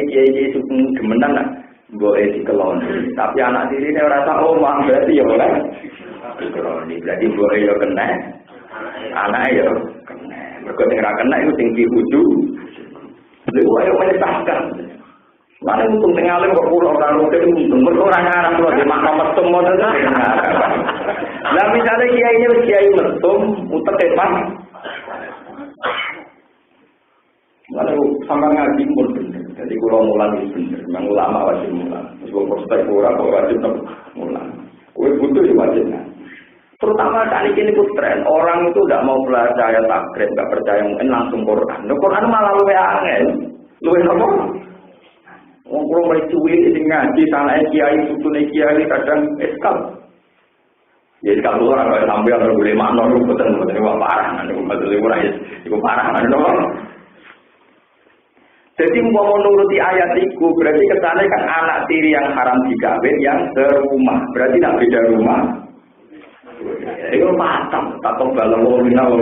kiai suku gemenan lah, boleh dikeloni. Tapi anak tiri ini orang sak omah berarti ya oleh dikeloni. Berarti boleh ya kena, anak ya kena. Mereka yang kena itu tinggi ujung. Lalu ayo menyesatkan. Mana untung tinggalin kok pulau orang rutin untung berkurang arah kalau di makna mesum model itu. Nah misalnya kiai mesum utek tepan. Lalu sampai ngaji pun benar. Jadi kalau mulan itu benar. Memang ulama wajib mulan. Meskipun prospek orang wajib mulan. Kue butuh ya wajibnya. Terutama kali ini pun tren. Orang itu tidak mau belajar ayat takrib, tidak percaya mungkin langsung Quran. Nah, Quran malah luwe angel. Luwe apa? Orang mulai cuit ini ngaji sana kiai, sutune kiai kadang eskal. Ya eskal orang kalau sampai orang boleh makna lu betul parah. Nanti betul itu parah. Jadi mau menuruti ayat itu berarti kesana kan anak tiri yang haram dikawin yang serumah. Berarti tidak beda rumah. Itu macam tak tahu kalau mau minum.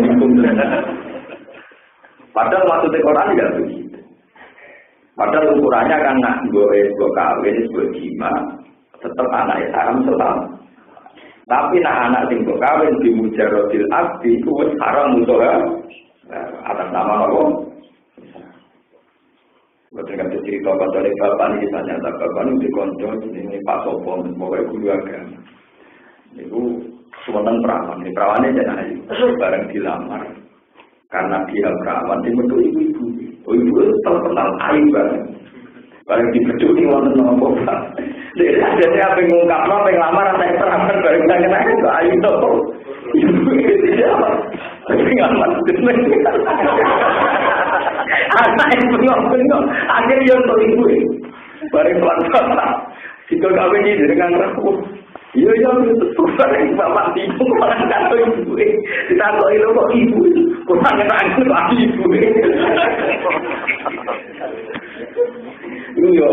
Padahal maksudnya Quran tidak begitu. Padahal ukurannya kan nak gue kawin gue jima tetap anak yang haram selalu. Tapi nak anak yang gue kawin di mujarodil abdi itu haram musoha atas nama Allah. Betul kan cerita pada bapak ini kisahnya bapak ini dikontrol ini Pak Sopo sebagai guru agama. Itu sementara perawan, ini perawannya jangan bareng dilamar karena dia perawan dia bentuk ibu-ibu. Oh ibu terkenal aib banget. Bareng dibeduk di wonten nopo Pak. Jadi apa yang ngungkap apa yang lamar saya perawan bareng kenal itu aib to. Ibu itu siapa? Tapi ngamat anak yang bengok-bengok akhirnya yang ibu bareng pelan-pelan jika kawin ini dengan rapuh iya bareng bapak ibu orang kata ibu ditakut itu kok ibu kurang ngerangin lagi ibu itu ya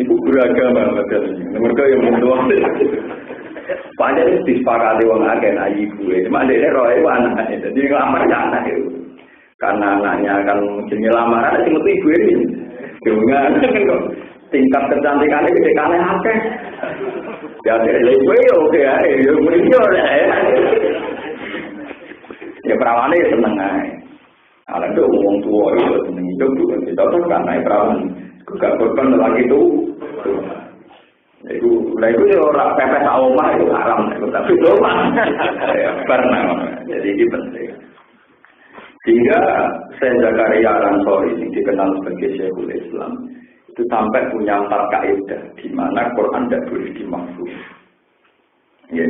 itu beragama mereka yang mendoa banyak itu disepakati orang agen ibu cuma dia roh itu anaknya jadi ngelamar anak itu karena anaknya akan jenis lamaran sing metu ibu ini. Dengan tingkat kecantikannya gede kane akeh. Ya dari ibu yo oke ae, yo muni yo ya perawane seneng ae. Ala itu wong tuwa itu seneng hidup juga kita kan karena perawan gak korban lagi itu. Itu yo ora pepes omah itu haram tapi doang. Ya pernah. Jadi ini penting. Sehingga Syekh Zakaria Al-Ansori yang dikenal sebagai Syekhul Islam itu sampai punya 4 kaidah di mana Quran tidak boleh dimaksud. Ya,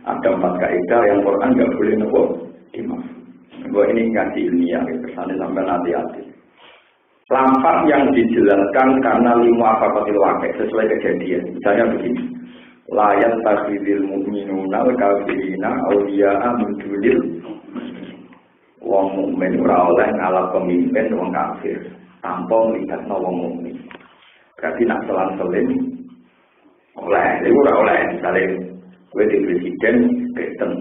ada 4 kaidah yang Quran tidak boleh dimaksud. Gue ini ngaji ilmiah, kesannya sampai hati-hati. Lampak yang dijelaskan karena 5 afafatil waqi' sesuai kejadian. Misalnya begini, layat takhidil mu'minuna wa kafirina awliya'a min dunil wong mukmin ora oleh ngalah pemimpin wong kafir tanpa melibatno wong mukmin. Berarti nak selang-seling oleh, itu ora oleh. Misalnya kowe di presiden Kristen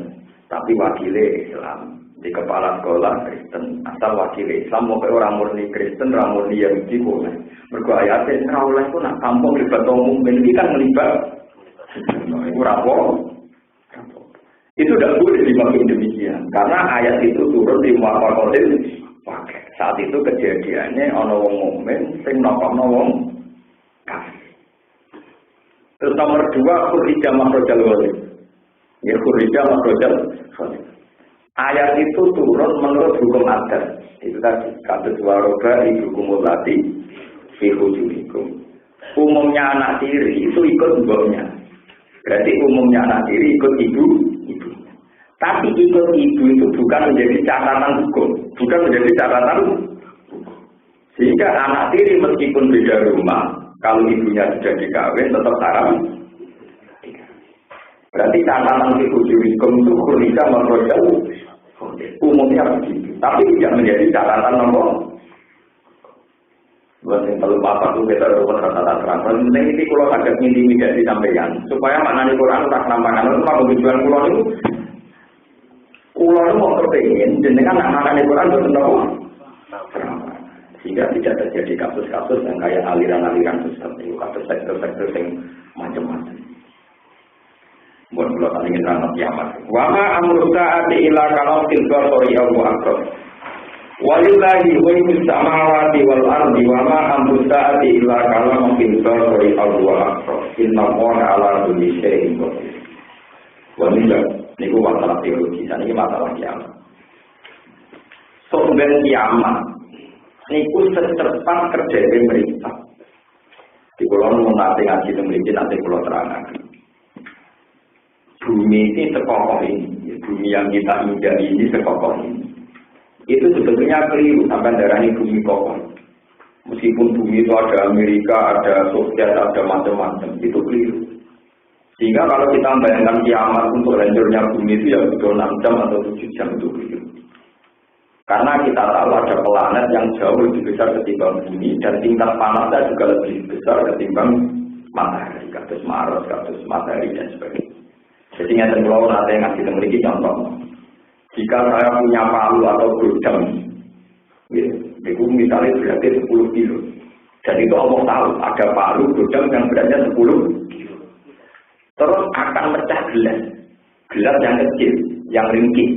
tapi wakile Islam. Jika kepala sekolah Kristen asal wakil Islam mau orang murni Kristen orang murni Yahudi boleh. Mergo ayatnya ora itu nak kampung libat umum ini kan melibat itu rapor. Itu tidak boleh dimaksud demikian karena ayat itu turun di muafakotil pakai. Saat itu kejadiannya ana wong mukmin sing nokokno wong kafir. Terus nomor 2 khurija makhrajal ghalib. Ya khurija makhrajal ghalib. Ayat itu turun menurut hukum adat. Itu tadi kata waroba hukum ulati fi hujumikum. Umumnya anak tiri itu ikut mboknya. Berarti umumnya anak tiri ikut ibu. Tapi ikut ibu itu bukan menjadi catatan hukum, bukan menjadi catatan hukum. Sehingga anak tiri meskipun beda rumah, kalau ibunya sudah dikawin tetap haram. Berarti catatan fi hujumikum itu khurija makhrajal umumnya begitu, tapi tidak menjadi catatan nomor. Buat yang perlu apa tuh kita rumus rata-rata terang. Penting ini kalau agak intimidasi sampeyan, supaya maknanya Quran tak nampakkan itu mau tujuan Quran itu. Quran mau terpengen, jenengan nak maknanya Quran itu tentang sehingga tidak terjadi kasus-kasus yang kayak aliran-aliran sesat itu, kasus sektor-sektor yang macam-macam. Buat kalau ingin ramat kiamat. Wama amru sa'ati ila kalau tilbar sori Allahu akbar. Walillahi ghaibus samawati wal ardi wama amru sa'ati ila kalau tilbar sori Allahu akbar. Innallaha ala kulli syai'in qadir. Walillah niku masalah teologi, saniki masalah kiamat. Soben kiamat niku secepat kerja pemerintah. Di kula mun nate ngaji mriki nanti kula terangaken. Bumi ini sekokoh ini, bumi yang kita injak ini sekokoh ini. Itu sebetulnya keliru sampai darahnya bumi kokoh. Meskipun bumi itu ada Amerika, ada Soviet, ada macam-macam, itu keliru. Sehingga kalau kita membayangkan kiamat untuk hancurnya bumi itu ya butuh 6 jam atau 7 jam itu keliru. Karena kita tahu ada planet yang jauh lebih besar ketimbang bumi dan tingkat panasnya juga lebih besar ketimbang matahari, kados Mars, kados matahari dan sebagainya. Jadi yang terlalu nanti ngasih memiliki contoh. Jika saya punya palu atau godam, itu misalnya beratnya 10 kilo. Jadi itu Allah tahu ada palu godam yang beratnya 10 kilo. Terus akan pecah gelas yang kecil, yang ringkih.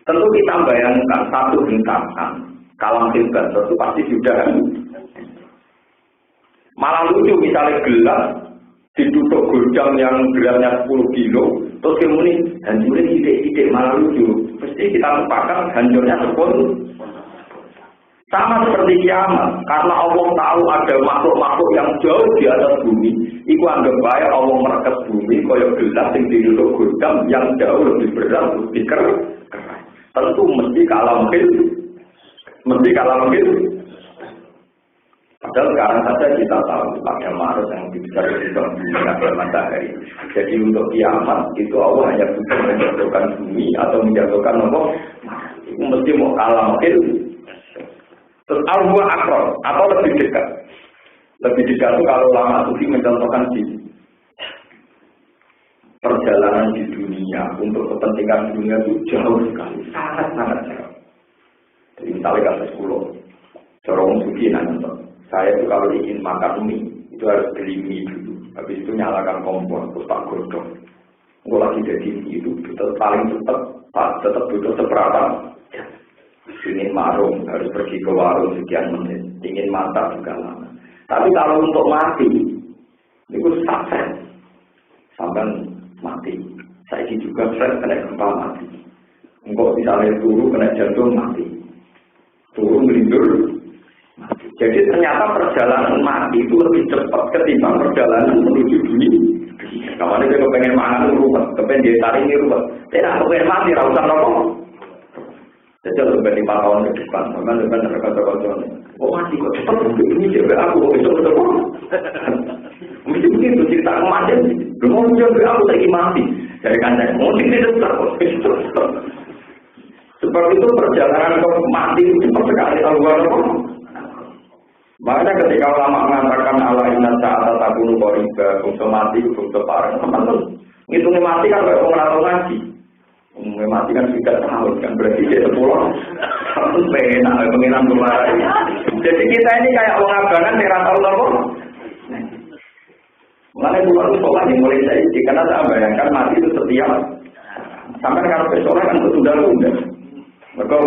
Tentu kita bayangkan satu hentakan kalam hebat itu pasti sudah. Malah lucu misalnya gelas ditutup godam yang beratnya 10 kilo, terus kemudian hancurnya ide-ide malah lucu. Pasti kita lupakan hancurnya 10. Sama seperti kiamat, karena Allah tahu ada makhluk-makhluk yang jauh di atas bumi. Iku anggap baik Allah merekas bumi, kaya gelas yang ditutup godam yang jauh lebih berat, lebih keras. Tentu mesti kalah mungkin. Padahal sekarang saja kita tahu ada Mars yang lebih besar dari bumi atau matahari. Jadi untuk kiamat itu Allah hanya bukan menjatuhkan bumi atau menjatuhkan apa? Itu mesti mau kalah mungkin. Terus Allah akbar atau lebih dekat. Lebih dekat itu kalau lama sufi mencontohkan di perjalanan di dunia untuk kepentingan dunia itu jauh sekali, sangat jauh. Jadi misalnya kasus pulau, corong sufi nanti. Saya itu kalau ingin makan mie, itu harus beli mie dulu. Habis itu nyalakan kompor, terus tak godong. Gue lagi jadi mie itu, paling cepat, tetap butuh seberapa. Ingin marung, harus pergi ke warung sekian menit. Ingin masak juga lama. Tapi kalau untuk mati, itu stres. Sampai mati. Saya juga stres, kena gempa mati. Engkau misalnya turun, kena jantung mati. Turun melindur. Jadi ternyata perjalanan mati itu lebih cepat ketimbang perjalanan menuju dunia. Kapan itu kepengen makan ruwet, kepengen ditarik ini ruwet. Tidak kepengen mati, rausan rokok. Jadi lebih 5 tahun ke depan, memang lebih terkata-kata. Oh mati kok cepat, ini juga aku kok betul-betul. Mesti begitu cerita kemarin. Belum juga aku lagi mati. Dari kandang, mungkin itu terus. Sebab itu perjalanan ke mati itu cepat sekali tahu apa. Makanya ketika ulama mengatakan Allah inna sa'ata takunu qariba, bungsu mati, bungsu parang, teman-teman. Ngitungnya mati kan kayak orang ngaji. Mati kan 3 tahun kan berarti dia 10 tahun pengenan kemarin. Jadi kita ini kayak orang abangan yang tahu apa. Mulai bulan sholat yang mulai saya karena saya bayangkan mati itu setiap sampai kalau besok kan tertunda-tunda. Maka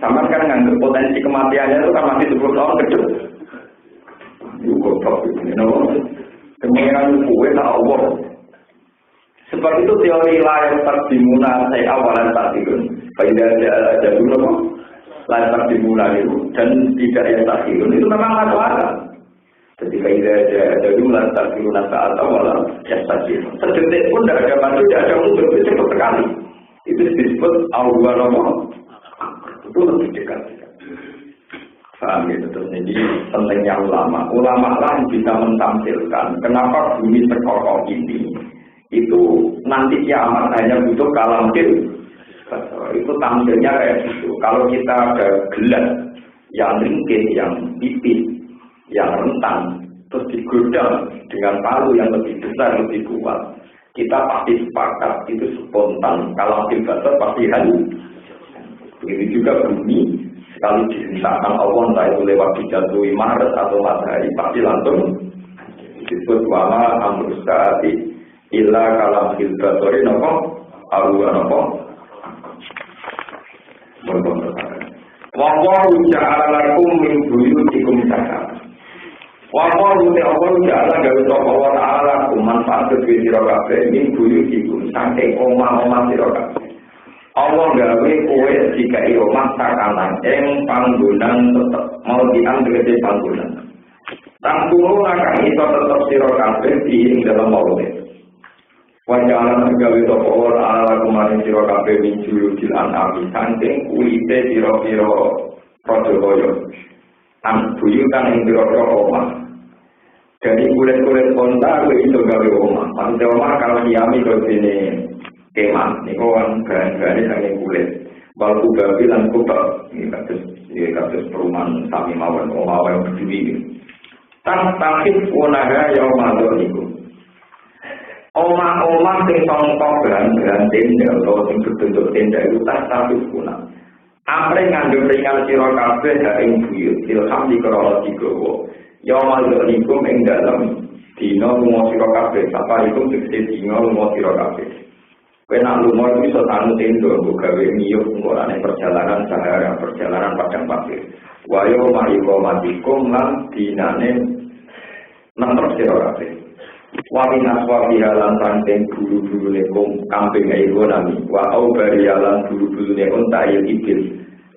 sampai kan nganggap potensi kematiannya itu kan masih 10 tahun ke depan. Goblok ini nopo. Kemenangan kue tak Allah. Sebab itu teori lain terdimuna saya awalan takdirun. Faidah ada dulu nopo. Lain terdimuna itu dan tidak yang takdirun itu memang masuk akal. Jadi faidah ada dulu lain takdirun saat awalan yang takdirun. Sedetik pun tidak ada maju, tidak ada mundur, cepat sekali. Itu disebut awal nopo. Itu lebih dekat. Paham ya, terus jadi pentingnya ulama. Ulama lah bisa mentampilkan kenapa bumi sekokoh ini itu nanti kiamat hanya butuh kalamtil. Itu tampilnya kayak gitu. Kalau kita ada gelas yang ringkih, yang tipis, yang rentan, terus digodam dengan palu yang lebih besar, lebih kuat, kita pasti sepakat itu spontan. Kalamtil besar pasti hancur. Begitu juga bumi. Kalau diceritakan Allah entah itu lewat dijatuhi Maret atau matahari pasti langsung disebut wama amrus saati illa kalam hilbatori nopo aruga nopo wawahu ja'ala lakum min buyutikum sakana wawahu ta'ala ja'ala gawe sapa wa ta'ala lakum manfaat kedue sira kabeh min buyutikum saking omah-omah sira kabeh. Allah gawe kowe jika omah sakanan ing panggonan tetep mau diambil di panggonan. Tangkuru akan iso tetep sira kabeh ing dalam maulid. Wajalan gawe sapa ora ala kumaring sira kabeh minjul anami saking kuite sira-sira padha kaya. Am buyutan ing sira-sira omah. Jadi kulit-kulit onta kuwi iso gawe omah. Maksud omah kalau diami kok dene keman, ini kan bahan-bahannya sangat kulit. Balku babi dan kutak, ini kasus perumahan sami mawon, yang berdiri. Takif unaga yang mazor itu. Omah-omah yang tongkok bahan-bahan tenda, atau yang berbentuk tenda itu takif unag. Apa yang ngandung ringan siro kabeh haing buyut, ilham di kerana digawa. Yang mazor itu yang dalam dino lungo siro kabeh, sapa itu sekse dino lungo siro kabeh. Kena lumur bisa tanu tendo, gawe miyuk ngorane perjalanan sahara, perjalanan padang pasir. Wayo mahiko matikum lan dinane nomor sirorate. Wabinas wabihalan tanteng bulu-bulu nekum kamping egonami. Wa au barialan bulu-bulu nekun ta'il ibil.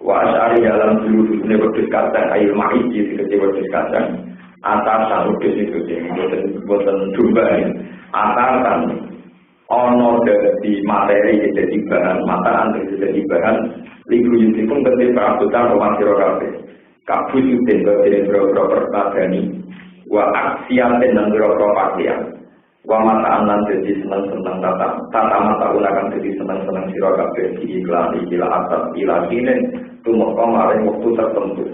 Wa asari halan bulu-bulu nekudus kacang ail ma'iji diketi wadus kacang. Atasan udus itu sih, buatan domba ini. Atasan ono dari materi jadi bahan mataan jadi bahan liku yuti pun ketika perabotan rumah sirokabe kabus yuti dari beberapa pertagani wa aksiaten dan beberapa pakaian wa mataan dan jadi senang-senang tata mata gunakan jadi senang-senang sirokabe di iklan ikilah atas ilah sini tumuk kemarin waktu tertentu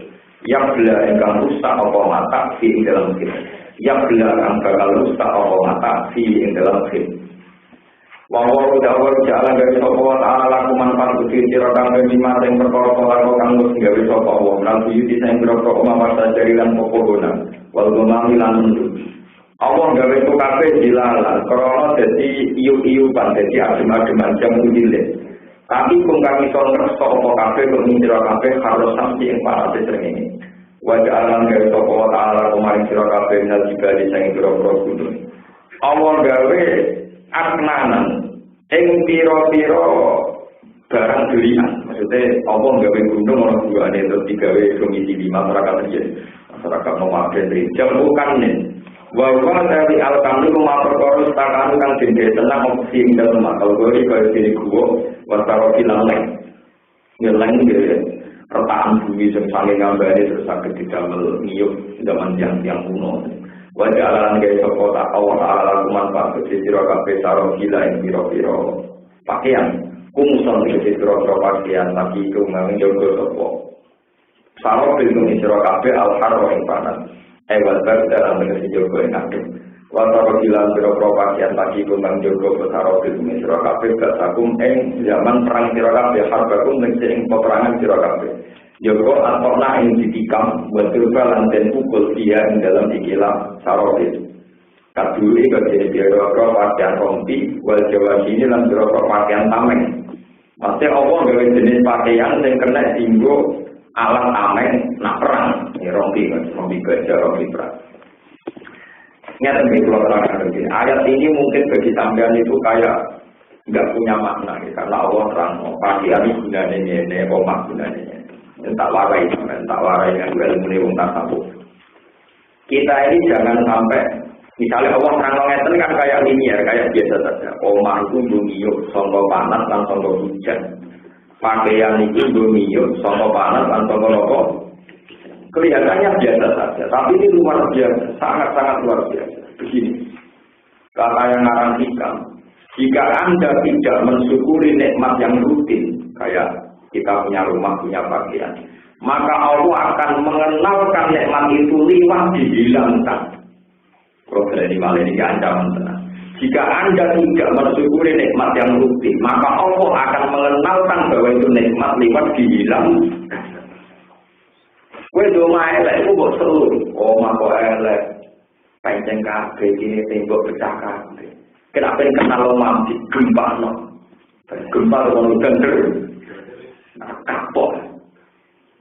yang bila engkau rusak apa mata di dalam sini yang bila engkau rusak apa mata di dalam sini. Wawahu dawar jalan dari sopawa ta'ala laku manfaat bukti sirakan bagi mata yang berkoro-koro kang bukti gawe sopawa melalui yuti sayang berokok omah pasal jarilan pokohona walgomami lan mendut Allah gawe tukabe jilalan krono jadi iu-iupan jadi adem-ademan jam udilin tapi kung kami sonres sopawa kabe kung sirakabe harus sampai yang parah ini wajalan gawe sopawa ta'ala laku maring sirakabe minal jibali sayang berokok gunung Allah gawe aknanan ing pira-pira barang belian maksudnya apa gawe gunung ora buane terus digawe domisi masyarakat terjadi masyarakat nomaden jambukan nih wa dari al-kamil maperkara takanu kang dene tenang opsi ing dalem makal gori kaya dene guwa wataro kileng ngeleng nggih retakan bumi sing saling ngambane terus saged didamel ngiyup zaman yang kuno. Wajah alam gaya sopot awal ala kumanfaat sesiro kafe taro gila yang biro-biro pakaian kumusan sesiro pakaian tapi itu menjogo sopot saro bingung sesiro kafe al haro yang panas ewal ber dalam negeri jogo yang adem Watara bilang sira-sira pakaian pagi kembang jogo besaro ing sira kabeh gak sakum ing zaman perang sira kabeh harbakum ing peperangan sira kabeh. Jogo atona ing ditikam watur lan den pukul dia ing dalam ikilah sarobis. Kaduli kejene sira-sira pakaian rompi wal jawa sini lan sira-sira pakaian tameng. Masih Allah gawe jenis pakaian sing kena dinggo alat tameng nak perang. Rompi gajah rompi perang. Nyata begini, ayat ini mungkin bagi sampean itu kayak nggak punya makna, ya, karena Allah terang, pakaian ini gunanya ini, apa gunanya ini, tak warai yang gue ilmu wong tasawuf. Kita ini jangan sampai, misalnya Allah terang ngeten kan kayak linier, kayak biasa saja. Omah itu dumiyo, songko panas dan songko hujan. Pakaian itu dumiyo, songko panas dan songko loko. Kelihatannya biasa saja, tapi ini luar biasa, sangat-sangat luar biasa. Begini, kata yang ngarang hikam, jika Anda tidak mensyukuri nikmat yang rutin, kayak kita punya rumah, punya pakaian, maka Allah akan mengenalkan nikmat itu liwat dihilangkan. Problem ini malah ini ancaman tenang. Jika Anda tidak mensyukuri nikmat yang rutin, maka Allah akan mengenalkan bahwa itu nikmat liwat dihilangkan. Kowe do mae elek iku mbok seru. Oh, mako elek. Pancen kabeh iki tembok pecah kabeh. Kenapa kenal omah digempakno. Gempal wong gender. Nah, kapok.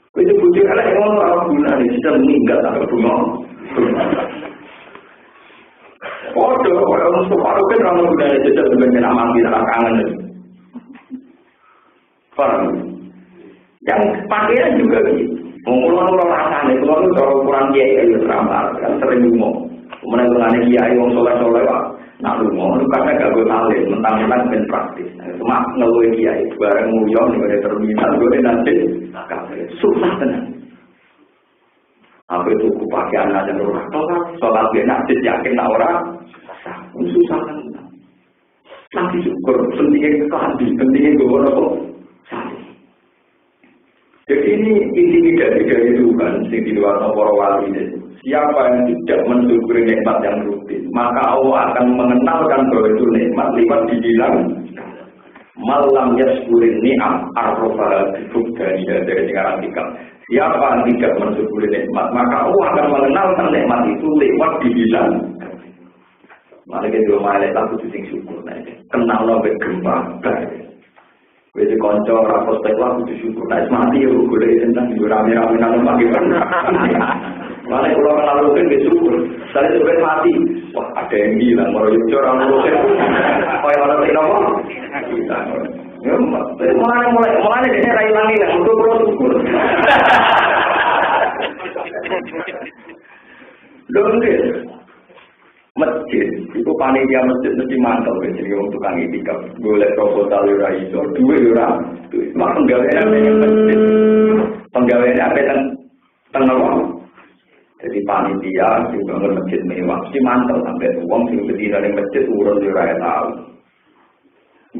Kowe itu bojo elek ngono ora gunane bisa meninggal tak bunga. Podo ora mesti karo kan ora gunane jejak sebenarnya mati tak kangen. Paham? Yang pakaian juga gitu. Mengulur-ulur rasanya, kalau itu ukuran kiai itu ramah, kan sering ngomong. Kemudian kalau kiai wong soleh-soleh pak, nak ngomong, itu karena gak gue tahu, mentang-mentang ben praktis. Cuma ngeluh kiai, bareng nguyong, nih terminal, gue nanti susah tenang. Apa itu pakaian aja nurah, kan sholat dia najis yakin tak orang, susah tenang. Nanti syukur, pentingnya kelanjut, pentingnya gue nopo. Jadi ini intimidasi dari Tuhan, yang di luar para wali ini. Siapa yang tidak mensyukuri nikmat yang rutin, maka Allah akan mengenalkan bahwa itu nikmat lewat dibilang malam yaskurin ni'am arrofa bifugdani dari sekarang hikam. Siapa yang tidak mensyukuri nikmat, maka Allah akan mengenalkan nikmat itu lewat dibilang. Malah kita malaikat aku sing syukur, kenal lo bergempa. Wede konco rapos tekwa kudu syukur. Nek mati yo golek tentang yo rame-rame nang omah iki kan. Mane kula kenal rugen wis syukur. Sale sampe mati. Wah, ada yang bilang moro yo ora ono rugen. Kaya ono sing nopo? Kita. Yo mulai dene ra ilang iki untuk kula syukur. Lho masjid, itu panitia masjid mesti mantap ya, jadi untuk tukang itikaf golek proposal ora iso, duwe ora duwe, mak penggawean apa yang masjid penggawean apa teng jadi panitia sing bangun masjid mewah mesti mantap sampai uang sing berdiri di masjid urun ora tahu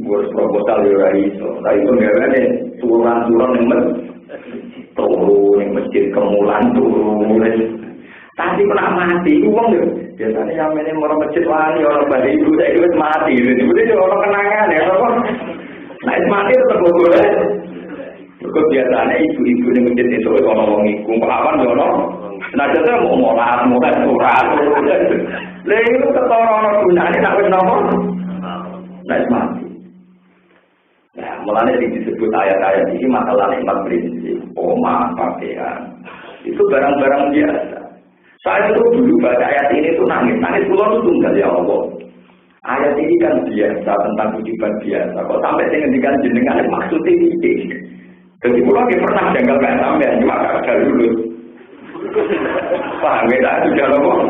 buat proposal ora iso, tapi penggaweane turun ning masjid turun ning masjid kemulan turun tadi pernah mati, uang deh. Biasanya yang ini mau masjid wali, orang balik ibu saya itu mati. Jadi orang kenangan ya, apa? Nah itu mati tetap boleh. Kalau biasanya ibu-ibu yang masjid itu orang ngikung pelawan orang. Nah jadi mau molat surat. Lalu itu ketorong gunanya nak kenapa? Nah itu mati. Nah mulanya disebut ayat-ayat ini masalah nikmat prinsip, omah, pakaian. Itu barang-barang biasa. Saya itu dulu baca ayat ini tuh nangis pulau itu tunggal ya Allah. Ayat ini kan biasa tentang kehidupan biasa. Kok sampai saya ngendikan jenengan maksudnya ini. Jadi pulau kita pernah janggal kayak sampai cuma agak dulu. Paham ya? Sudah loh.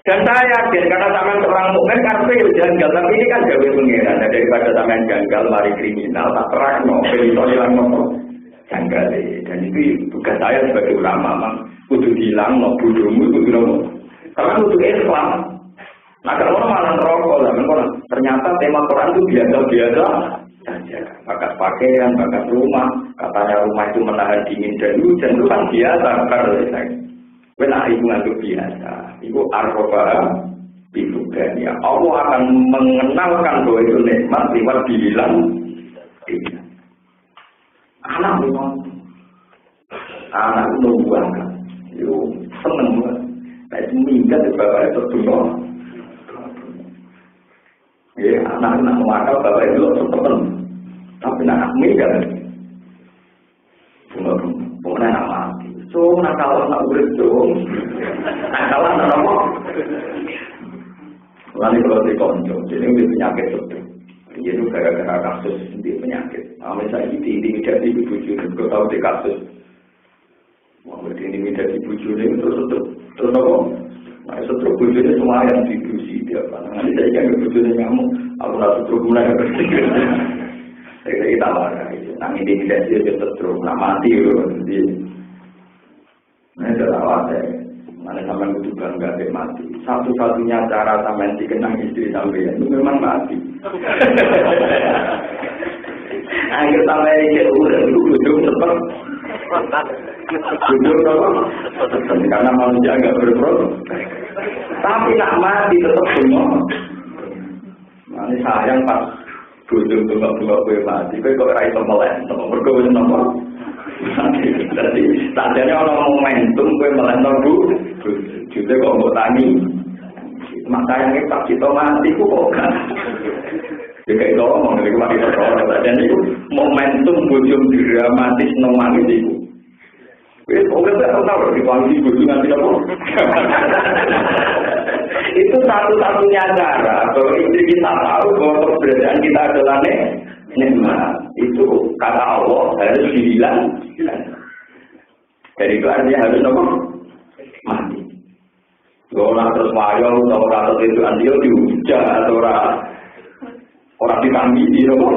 Dan saya yakin karena sampean seorang mukmin karena janggal, tapi ini kan gawe pengiran daripada sampean janggal lari kriminal tak terang no, itu hilang no. Janggal dan itu tugas saya sebagai ulama kudu hilang no bodohmu kudu no karena kudu Islam. Nah kalau orang malah rokok lah ternyata tema Quran itu biasa-biasa saja. Bakat pakaian, bakat rumah, katanya rumah itu menahan dingin dan hujan itu kan biasa. Benar ibu ngantuk biasa, ibu arroba ibu dan ya Allah akan mengenalkan bahwa itu nikmat lewat bilang tidak. Anak memang anak nungguan, yo seneng banget. Nah itu minggat di bapak itu dulu. Ya anak mengakal bapak itu loh temen, tapi anak minggat. Kemudian anak mati. So, nakal nak urip dong. Nakal nak apa? Lalu kalau di konco, jadi ini penyakit itu. Itu gara-gara kasus di penyakit. Misalnya diintimidasi di bujuk, kau tahu di kasus. Mau diintimidasi bujuk ini terus apa? Nah, setruk bujuknya semua yang didusi dia. Nanti saya kan bujuknya kamu, aku nak setruk mulai berpikir. Kita marah. Nang intimidasi itu setruk, nak mati loh. Ini adalah awalnya, mana sampai butuh bangga dia mati. Satu-satunya cara sampai dikenang istri sampai itu memang mati. Akhir sampai ke udah ujung cepat. Ujung apa? Karena manusia agak berproses. Tapi nak mati tetap semua. Nanti sayang pas ujung tunggu-tunggu gue mati. Gue kok raih melek, sama bergabung sama. Jadi tadinya orang momentum gue melentang juga kok mau tani maka yang kita kita mati kok kan jadi itu ngomong dari kemarin tadinya itu momentum bujung dramatis nomangis itu oke saya tahu di kondisi bujung nanti apa itu satu-satunya cara kalau istri kita tahu bahwa keberadaan kita adalah nikmat itu kata Allah harus dibilang dari itu artinya harus apa? Mati. Orang terus wayang atau orang itu anjil dihujat atau orang ditangisi apa?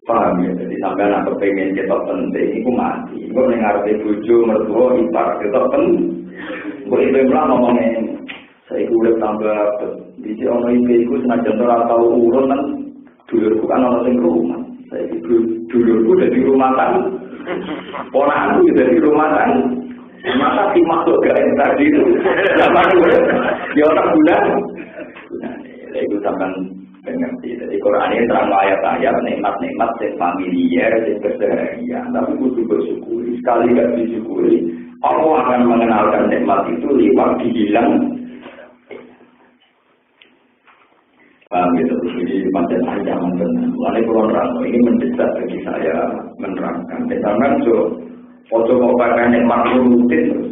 Paham ya? Jadi sampai anak kepengen kita penting itu mati. Gue mengerti buju mertua ipar kita penting. Gue itu bilang ngomongin saya kulit tambah di sini orang itu senajan tahu urun kan. Dulu bukan orang yang rumah, saya dulu dari rumah kan, orang itu dari rumah kan, masa si masuk ke tadi itu, zaman dulu, ya orang bulan, itu sampai mengerti. Jadi Quran ini terang ayat-ayat nikmat-nikmat yang familiar, yang keseharian, tapi butuh bersyukuri. Sekali nggak disyukuri, Allah akan mengenalkan nikmat itu lewat dibilang. Gitu, ini macam ancaman benar. Mulai kurang ini mendesak bagi saya menerangkan. Misalkan foto kau pakai nikmat rutin terus.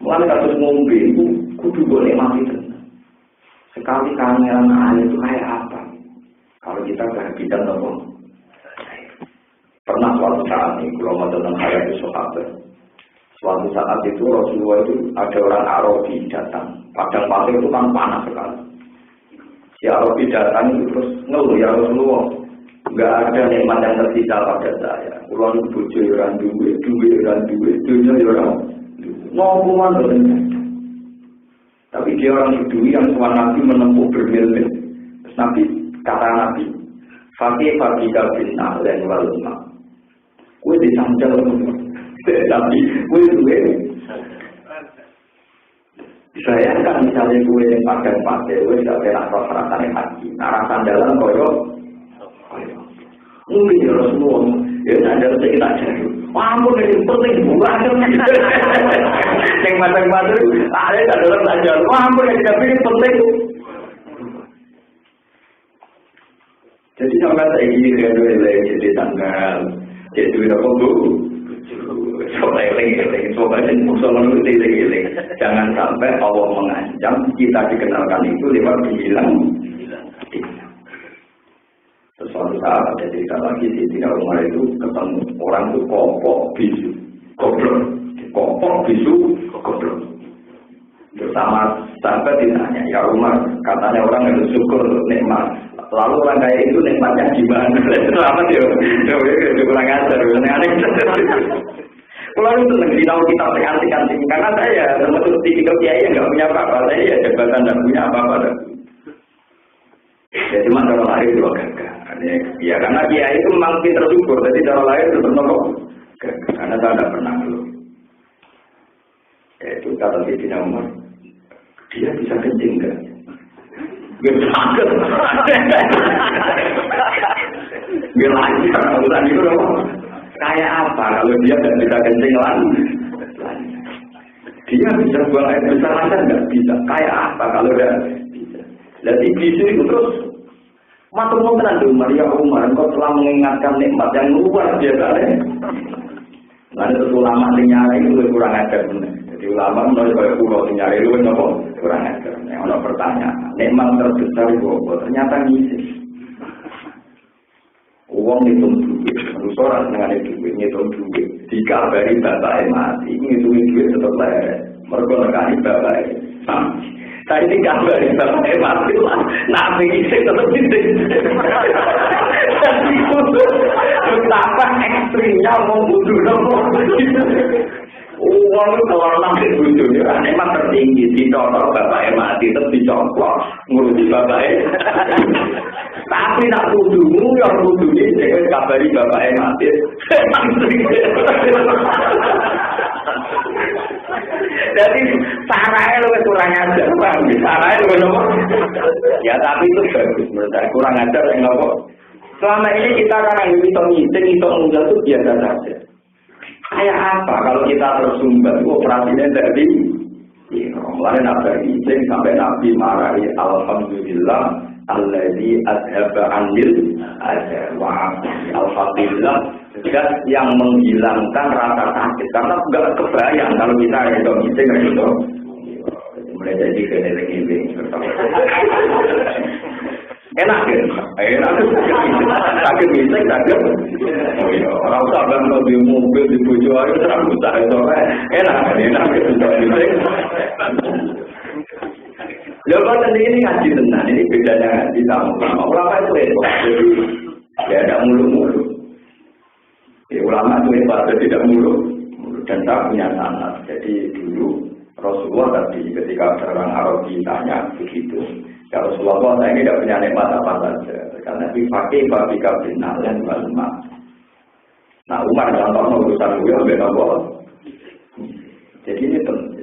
Mulai kasus ngombe itu kudu boleh mati benar. Sekali kangen air itu kayak apa? Kalau kita kehabisan apa? Pernah suatu saat nih, kalau mau tentang hal itu sahabat. Suatu saat itu Rasulullah itu ada orang Arabi datang. Padang pasir itu kan panas sekali. Si Arabi datang itu terus ngeluh ya Rasulullah, nggak ada nikmat yang tersisa pada saya. Uang bojo orang duit orang dunia orang ngomong mana. Tapi dia orang duit yang tuan Nabi menempuh bermil-mil. Terus Nabi kata Nabi, fakih kabin dan walma. Kue disanjal tapi kue duit. Bayangkan misalnya gue yang pakai gue tidak pernah rasanya haji. Narasan dalam koyok mungkin ya Rasulullah ya sandal kita cari. Ampun ini penting bukan yang matang-matang ada dalam sandal. Ampun ini tapi penting. Jadi sampai saya ini dia jadi tanggal jadi apa bu? Jangan sampai Allah mengancam kita dikenalkan itu lewat bilang. Suatu saat ada cerita lagi di Tina Umar itu ketemu orang itu kopok bisu, kopok bisu, goblok. Bersama sampai ditanya, ya Umar, katanya orang yang bersyukur nikmat. Lalu orang kaya itu nikmatnya gimana? Selamat ya, kurang ajar, aneh. Kalau itu negeri tahu kita antik-antik, karena saya termasuk tipikal kiai yang nggak punya apa-apa, saya ya jabatan nggak punya apa-apa. Ya cuma cara lahir juga gagah. Ya karena kiai itu memang pintar syukur, jadi cara lahir itu bernopo. Karena saya tidak pernah dulu. Itu kata Sayyidina Umar, dia bisa kencing kan? Gak sakit. Gak lancar, urusan itu dong. Kayak apa kalau dia tidak bisa kencing lagi? Dia bisa buang air besar lancar nggak bisa. Kayak apa kalau dia bisa? Jadi bisu itu terus matur nuwun tenan ya Umar, engkau telah mengingatkan nikmat yang luar biasa. Lalu itu ulama nyari itu kurang ajar. Jadi ulama menurut saya pulau nyari itu kurang ajar. Yang ada pertanyaan, nikmat terbesar itu apa? Ternyata ngisi. Uang hitung duit, orang dengan duit, ngitung duit. Dikabari bapaknya mati, ngitungin duit tetap leret. Mereka nekani bapaknya. Saya dikabari bapaknya mati lah. Nabi isi tetap isi. Betapa ekstrimnya mau bunuh. Uang itu kalau nanti bunuhnya, memang tertinggi. Dicontoh bapaknya mati, tetap dicontoh. Ngurusi bapaknya. Tapi nak kudumu yang kudunya jangan kabari bapak yang mati. Jadi saranya lebih kurang ajar, bang. Saranya lebih nopo. Ya tapi itu bagus menurut saya. Kurang ajar yang nopo. Selama ini kita kan bisa ngitung itu biasa saja. Kayak apa kalau kita tersumbat? Operasinya dari mulai nabi izin sampai nabi marahi alhamdulillah. Alladzi adhaba 'anil ajal wa al-fadillah yang menghilangkan rasa sakit karena enggak kebayang kalau kita itu meeting itu mulai jadi keling-keling enak sakit meeting sakit orang sabar kalau di mobil di bojo ayo terang usah itu enak meeting. Lepas ini ngaji tenang, ini bedanya ngaji sama ulama itu hebat, jadi ya tidak mulu-mulu. Ulama itu hebat, tidak mulu. Dan saya punya sanad. Jadi dulu Rasulullah tadi ketika ada orang Arab ditanya begitu, ya Rasulullah saya ini tidak punya nikmat apa saja, karena dipakai babi kabinal dan balma. Nah Umar contoh urusan gue ambil apa? Jadi ini penting.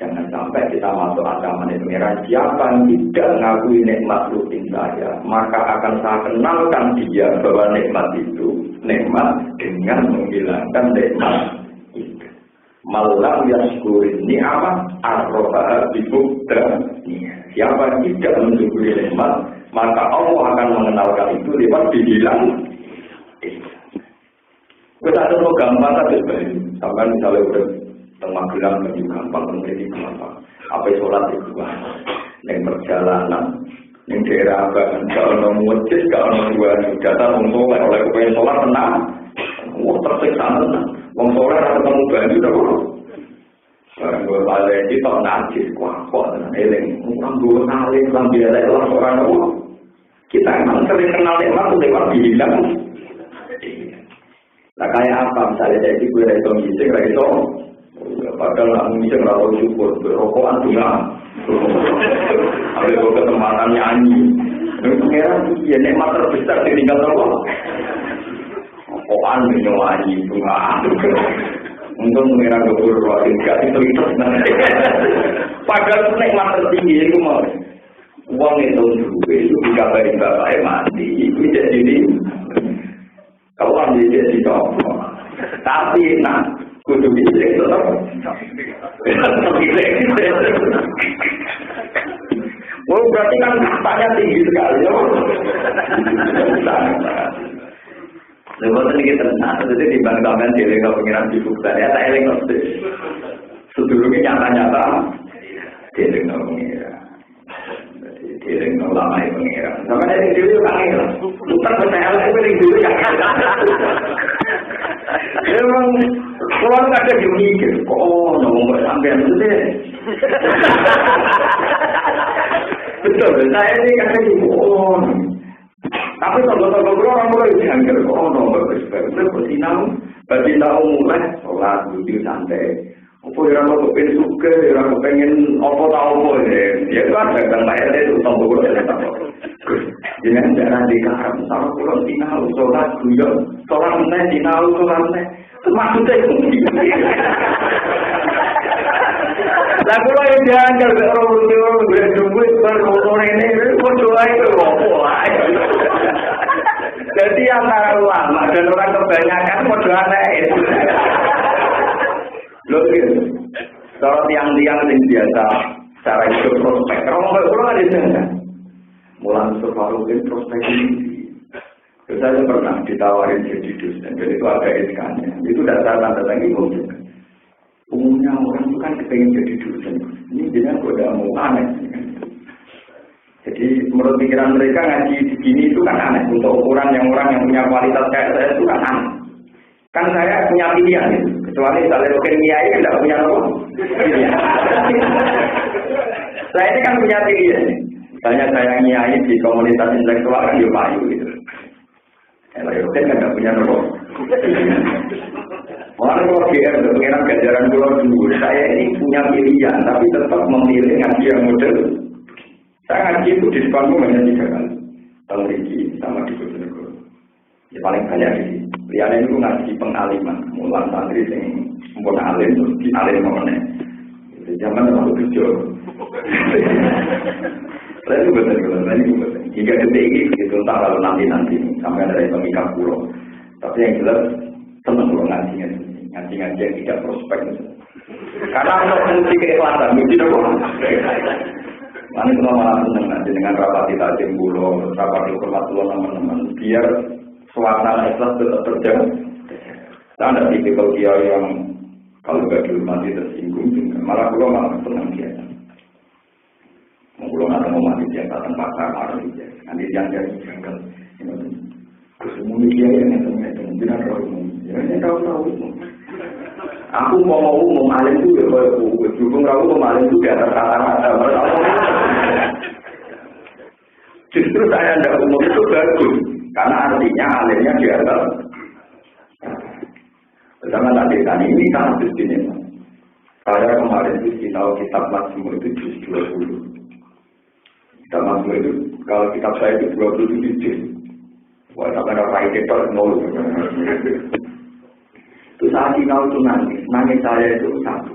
Jangan sampai kita masuk ancaman itu merah. Siapa yang tidak mengakui nikmat rutin saya, maka akan saya kenalkan dia bahwa nikmat itu nikmat dengan menghilangkan nikmat itu. Malam yang syukurin ni'amah arroba bibukta. Siapa yang tidak mensyukuri nikmat, maka Allah akan mengenalkan itu lewat dihilang. Kita ada gampang tapi sampai misalnya udah Magelang lebih gampang, menjadi gampang. Apa sholat itu gampang. Yang perjalanan, yang daerah abang, kalau mau masjid, kalau mau buat data mengsoleh, oleh kepengen sholat tenang. Wah tersiksa tenang. Wong soleh atau ketemu baju dah bro. Barang gue balik di tahun najis, kok tenang. Eleng, orang dua kali sambil lewat orang Allah. Kita emang sering kenal nikmat, lewat bilang. Nah kayak apa misalnya jadi gue dari komisi, itu. Padahal nak bisa ngerawat syukur, berokokan juga. Ada kesempatan nyanyi. Pengeran ya nikmat terbesar ditinggal Allah. Rokokan nyanyi juga. Untuk pengeran betul warga itu itu. Padahal nikmat tertinggi itu mau. Uang itu juga itu dikabari bapak mati. Itu jadi ini. Kalau ambil jadi apa? Tapi nak. Kudu bisa tetap. Oh berarti kan katanya tinggi sekali. Lepas ini kita tenang, jadi di bangkaman di lega pengiran di Buktan ya tak eleng nanti. Sebelumnya nyata-nyata di lega pengiran. Di lega lama itu pengiran. Sampai dari dulu kan eleng. Bukan percaya lagi dari dulu kan. Memang kalau ada yang mikir, oh nomor sampean itu deh. Betul, saya ini kadang oh. Tapi kalau orang mulai dianggap, oh nomor bersebelah, berarti tahu mulai sholat duduk santai. Apa yang orang kepengen suka, orang kepengen apa tahu apa ya itu ada kan bayar itu tahu boleh tak. Jangan jangan dikarang, sama pulang tinggal sholat guyon, sholat nih tinggal sholat nih. Maksudnya itu Lah kula yo jangan ora urut duwe permotor ini kok doa itu opo wae. Jadi antara ulama dan orang kebanyakan modal aneh. Lho gitu. Kalau tiang-tiang yang biasa cara hidup prospek, kalau nggak ada sana. Mulai Faruqin prospek ini. Saya pernah ditawarin jadi dosen, jadi itu ada etikanya. Itu dasar tanda tangan itu. Umumnya orang itu kan kepengen jadi dosen. Ini dia udah mau aneh. Jadi menurut pikiran mereka ngaji di sini itu kan aneh. Untuk ukuran yang orang yang punya kualitas kayak saya itu kan aneh. Kan saya punya pilihan itu. Kecuali kalau bukan kiai kan tidak punya apa. Saya ini kan punya pilihan. Banyak saya kiai di komunitas intelektual kan dia payu gitu. Kalau bukan kan tidak punya apa. Orang kalau GR pengiran gajaran pulau dulu. Saya ini punya pilihan tapi tetap memilih ngaji yang model. Saya ngaji itu di depanku hanya 3 kali. Tahun ini sama di Bojonegoro. Ya paling banyak di sini. Liane itu ngaji pengaliman, mulan santri yang sempurna alim terus di alim mana? Di zaman waktu kerja. Saya itu betul, saya itu betul. Jika detik ini itu entah kalau nanti sampai ada yang pemikat pulau. Tapi yang jelas senang pulau ngaji yang tidak prospek. Karena untuk fungsi keikhlasan, mungkin apa? Mana itu malah senang nanti dengan rapat kita jembulo, rapat hormatullah teman-teman, biar suasana ikhlas tetap terjaga. Saya ada tipikal kiai yang kalau nggak dihormati tersinggung, malah malah senang biasa. Pulau nggak mau mati dia datang pakar marah dia. Nanti yang dari janggal, kesemua kiai yang itu mungkin ada umum, ya tahu. Aku mau alim itu ya kalau dukung aku alim itu di atas kata-kata. Justru saya tidak umum itu bagus. Karena artinya alimnya di atas. Bersama tadi ini sangat istimewa. Saya kemarin itu tahu kitab Majmu' itu juz 20. Kitab Majmu' itu kalau kitab saya itu 27 juz. Wah, sampai ada raih ketor nol. Itu saat kau itu nangis saya itu satu.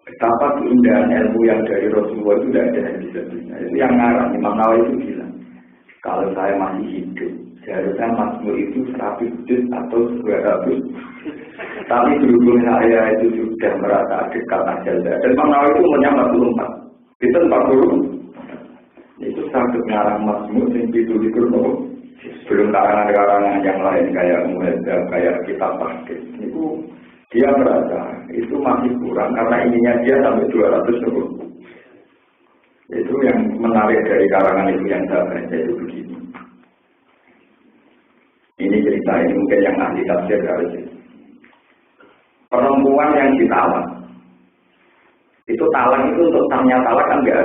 Betapa keindahan ilmu yang dari Rasulullah itu tidak ada yang bisa dunia. Itu yang ngarang Imam Nawawi itu bilang. Kalau saya masih hidup, seharusnya Majmu' itu 100 juz atau 200. Tapi berhubung saya itu sudah merasa dekat ajal saya. Dan Imam Nawawi itu umurnya 44. Itu 40. Itu sangat ngarang Majmu' yang itu belum karangan-karangan yang lain kayak Muhadzab, kayak kitab Tahqiq. Itu dia merasa itu masih kurang karena ininya dia sampai 200 lebih. Itu yang menarik dari karangan itu yang saya baca itu begini. Ini cerita ini mungkin yang ahli tafsir harus. Perempuan yang ditalak itu talak itu untuk sahnya talak kan nggak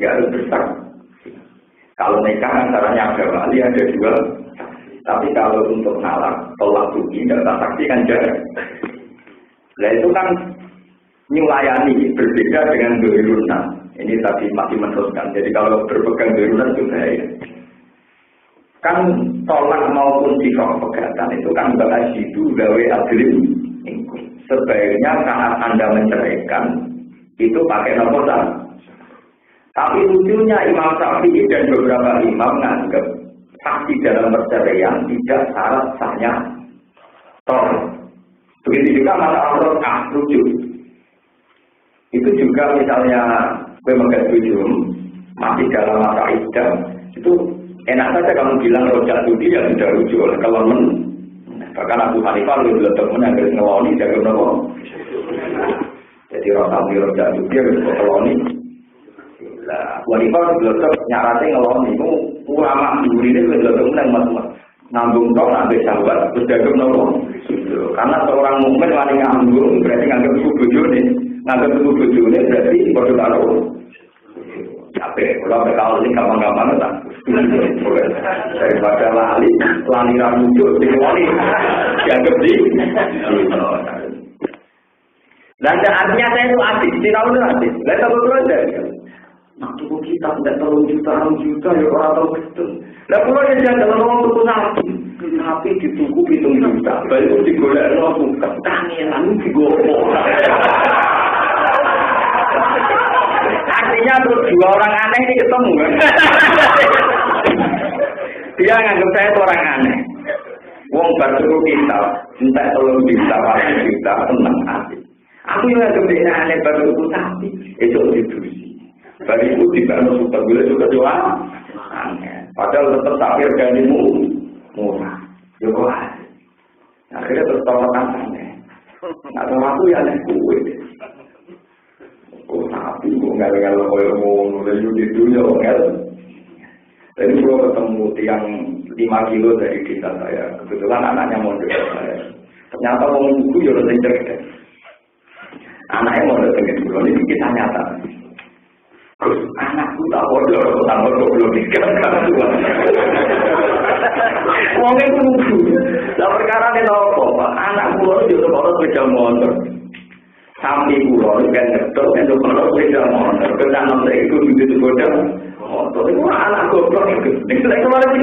harus besar. Kalau nikah antaranya ada wali ada dua. Tapi kalau untuk nalak tolak tuki tidak saksi kan jarang. Nah itu kan nyulayani berbeda dengan doirunan. Ini tadi masih meneruskan. Jadi kalau berpegang doirunan itu bahaya. Kan tolak maupun sifat pegatan itu kan ba'asyidu gawe adlim. Sebaiknya saat Anda menceraikan itu pakai nomor satu. Tapi lucunya Imam Syafi'i dan beberapa imam menganggap saksi dalam perceraian tidak syarat sahnya tolak. Begitu juga masalah lucu. Itu juga misalnya pemegang tujuh masih dalam masa iddah itu enak saja kamu bilang rojak tudi yang sudah lucu oleh kelemen. Bahkan Abu Hanifah lebih temen yang harus ngeloni jaga nopo. Jadi rojak tudi harus ngeloni. Lah, Hanifah lebih nyarate ngeloni. Itu ulama duri ini lebih temen yang nambung tol sampai sahabat terus jaga nopo. Karena seorang mukmin wani ngambung berarti nganggap itu bojone. Nganggap itu bojone berarti bodoh karo. Capek, kalau berkawal ini gampang-gampang tak. Daripada lali rambut di wali, dianggap di. Dan artinya saya itu asik, tidak itu asik. Lihat apa dulu aja. Nah, tubuh kita tidak terlalu juta, ya orang tahu betul. Nah, kalau dia jangan ngomong tubuh sapi dituku hitung juta, baru digolek langsung ketangian digoreng. Artinya terus dua orang aneh ini ketemu. Dia nganggap saya itu orang aneh. Wong baru kita, entah tolong bisa, kita tenang hati. Aku yang nganggap dia aneh baru itu tapi itu diskusi. Baru itu dibangun super gula juga doa. Aneh. Padahal tetap tapi harganya murah. Juga. Akhirnya terus tawaran aneh. Atau aku yang aneh kue. Oh tapi gue ngel-ngel koyo ngono lho di dunia ngel. Jadi kalau ketemu tiang 5 kilo dari desa saya, kebetulan anaknya mondok saya. Ternyata orang buku ya udah cerdas. Anaknya mondok dengan bulan ini kita nyata. Terus anakku tak bodoh, belum dikatakan Tuhan. Wong itu lucu. Lah perkara ini apa, Pak? Anak kula juga baru sepeda motor. Sampai pulau kan ngetok, itu kalau sepeda motor, kenapa saya ikut begitu bodoh? Motor itu anak goblok itu. Saya kemarin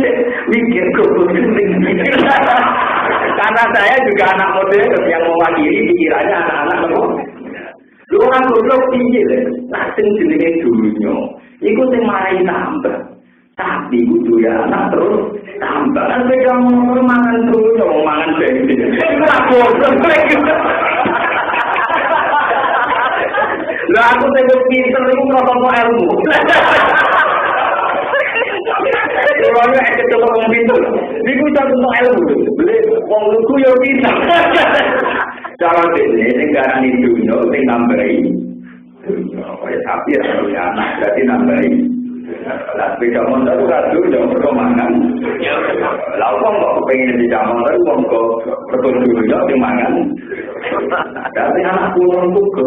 mikir goblok itu. Karena saya juga anak modern yang mewakili pikirannya anak-anak nomor. Lu orang goblok tinggi deh. Langsung jenenge dunia. Iku sing marai tambah. Tapi kudu ya anak terus tambah. Kan sepeda motor mangan terus, mangan bensin. Itu lah goblok. Lah aku sebut pinter itu protokol ilmu. Orangnya kecelok wong pinter. Niku contoh ilmu. Beli wong lugu yo pinter. Cara dene sing garani dunya sing nambahi. Kaya sapi ya anak berarti nambahi. Lah sepeda motor itu kan dunya mergo mangan. Lah wong kok pengen di motor wong kok mergo dunya sing mangan. Tapi anak kula niku